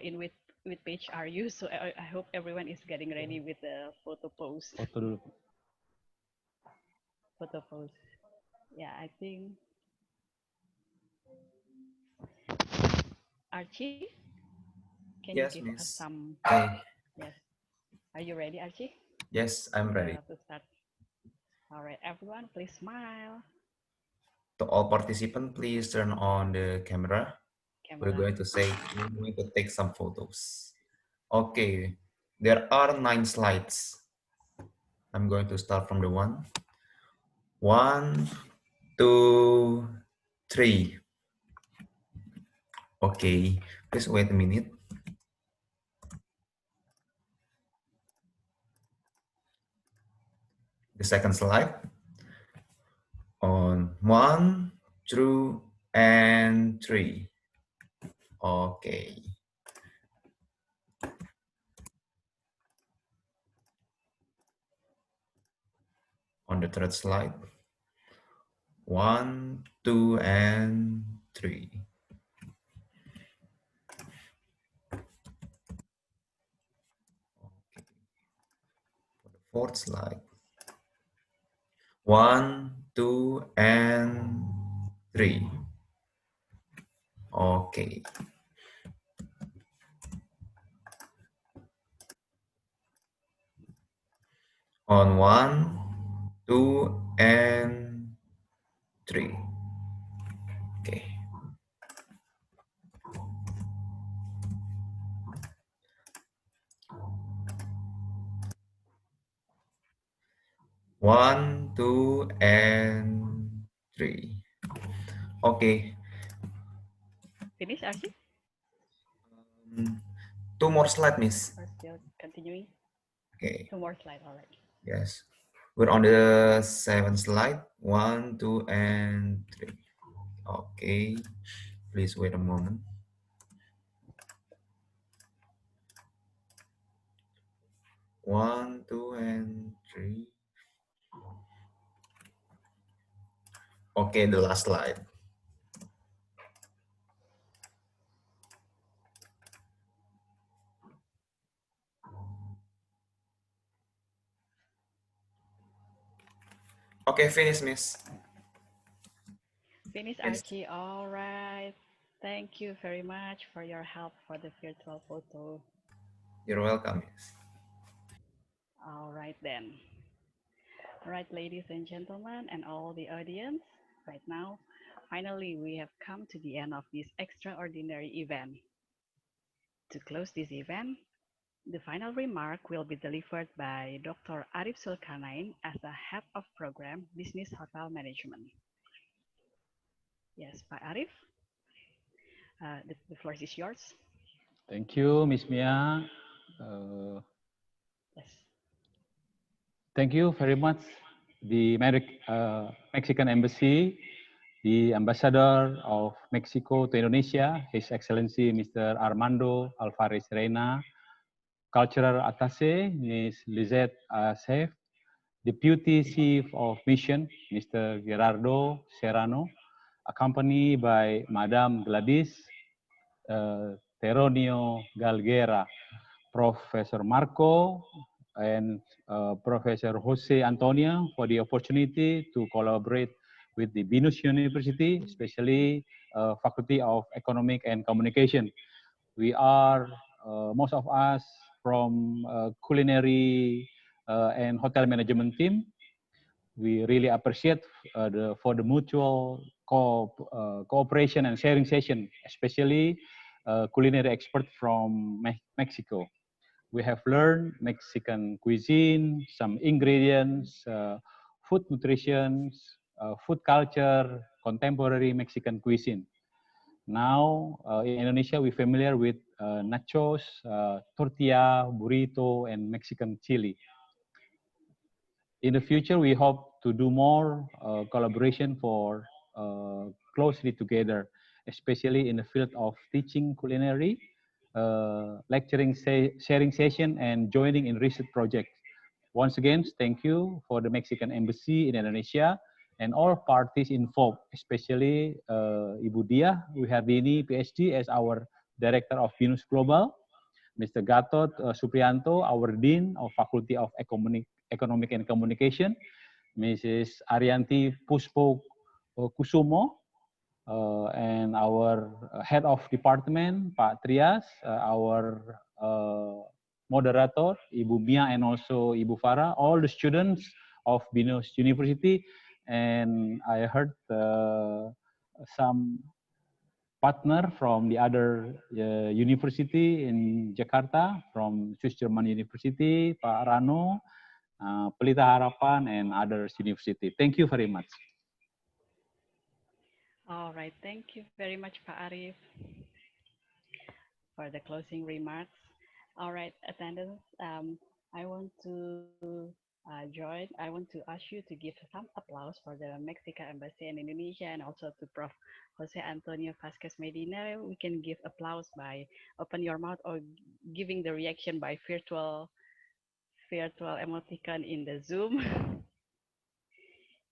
in which page are you, so I hope everyone is getting ready with the photo pose. Photo pose. Yeah, I think. Archie, can Yes, you give us Miss. some? Okay. Yes. Are you ready, Archie? Yes, I'm ready. To start. All right, everyone, please smile. To all participants, please turn on the camera. We're going to take some photos. Okay, there are 9 slides. I'm going to start from the 1, 2, 3. Okay, please wait a minute. The second slide. On 1, 2, and 3. Okay. On the third slide. 1, 2, and 3. Okay. For the fourth slide. 1, 2, and 3. Okay. On 1, 2, and 3. Okay. One, 2, and 3. Okay. Finish, Archie? 2 more slides, Miss. Or still continuing? Okay. 2 more slides, all right. Yes. We're on the 7th slide. 1, 2, and 3. Okay. Please wait a moment. One, 2, and 3. Okay, the last slide. Okay, finish, Miss. Finish, Archie. All right. Thank you very much for your help for the virtual photo. You're welcome, Miss. All right then. All right, ladies and gentlemen, and all the audience, right now, finally, we have come to the end of this extraordinary event. To close this event, the final remark will be delivered by Dr. Arif Zulkarnain as the Head of Program Business Hotel Management. Yes, Pak Arif, the floor is yours. Thank you, Miss Mia. Yes. Thank you very much, the Mexican Embassy, the Ambassador of Mexico to Indonesia, His Excellency Mr. Armando Alvarez Reina, Cultural Attaché, Ms. Lizette Saif, Deputy Chief of Mission, Mr. Gerardo Serrano, accompanied by Madame Gladys Teronio Galguera, Professor Marco, and Professor Jose Antonio for the opportunity to collaborate with the Binus University, especially Faculty of Economic and Communication. We are, most of us, from culinary and hotel management team. We really appreciate for the mutual cooperation and sharing session, especially culinary expert from Mexico. We have learned Mexican cuisine, some ingredients, food nutrition, food culture, contemporary Mexican cuisine. Now, in Indonesia, we're familiar with nachos, tortilla, burrito, and Mexican chili. In the future, we hope to do more collaboration for closely together, especially in the field of teaching culinary, lecturing, sharing session, and joining in research projects. Once again, thank you for the Mexican Embassy in Indonesia and all parties involved, especially Ibu Dia Wihardini, PhD, as our Director of Binus Global, Mr. Gatot Suprianto, our Dean of Faculty of Economic and Communication, Mrs. Arianti Puspo Kusumo, and our head of department, Pak Trias, our moderator, Ibu Mia, and also Ibu Farah, all the students of Binus University, and I heard some partner from the other university in Jakarta, from Swiss German University, Pak Rano, Pelita Harapan, and others university. Thank you very much. All right, thank you very much, Pak Arif, for the closing remarks. All right, attendants, I want to I want to ask you to give some applause for the Mexican Embassy in Indonesia and also to Prof. Jose Antonio Vasquez Medina. We can give applause by open your mouth or giving the reaction by virtual emoticon in the Zoom.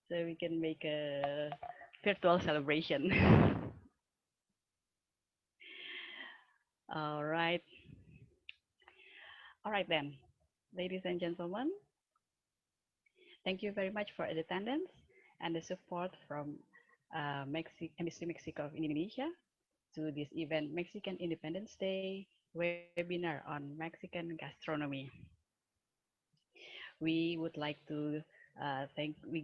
So we can make a virtual celebration. All right. All right then, ladies and gentlemen, thank you very much for the attendance and the support from Embassy Mexico of Indonesia to this event, Mexican Independence Day webinar on Mexican gastronomy. We would like to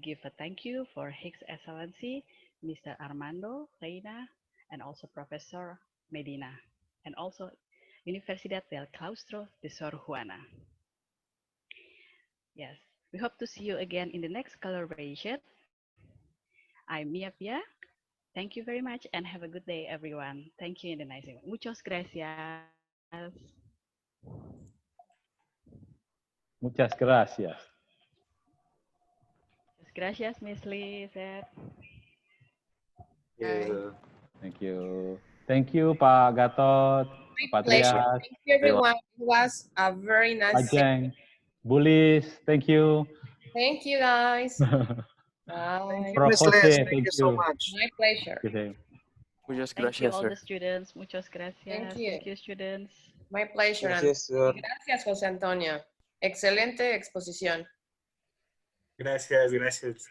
give a thank you for His Excellency, Mr. Armando Reina, and also Professor Medina, and also Universidad del Claustro de Sor Juana. Yes, we hope to see you again in the next collaboration. I'm Mia Pia. Thank you very much and have a good day, everyone. Thank you, Indonesia. Muchas gracias. Muchas gracias. Muchas gracias, Miss Lizette. Thank you. Thank you, Pak Gatot, Pak Trias. Thank you, everyone. It was a very nice Ajeng, Bulis, thank you. Thank you, guys. Bye. Prof. Jose, Thank you so much. My pleasure. Muchas Thank you, gracias, all sir. the students. Muchas gracias. Thank you. Thank you, students. My pleasure. Gracias, sir. Gracias, José Antonio. Excelente exposición. Gracias, gracias.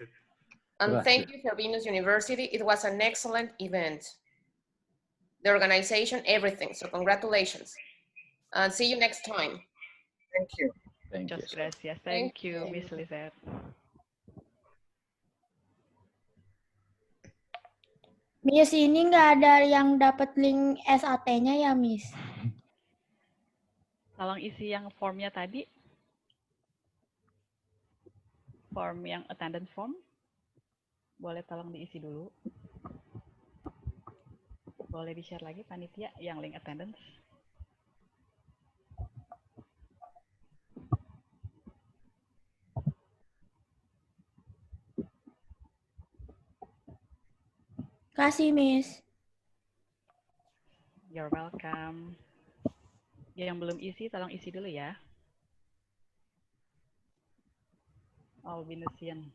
And thank you for Binus University. It was an excellent event. The organization, everything. So congratulations. And see you next time. Thank you. Muchas gracias. Thank you, Miss Lizette. Miss, ini nggak ada yang dapat link SAT-nya ya, Miss? Tolong isi yang formnya tadi. Form yang attendance form. Boleh tolong diisi dulu. Boleh di-share lagi panitia yang link attendance. Kasih, Miss. You're welcome. Yang belum isi, tolong isi dulu ya. Oh, Binusian.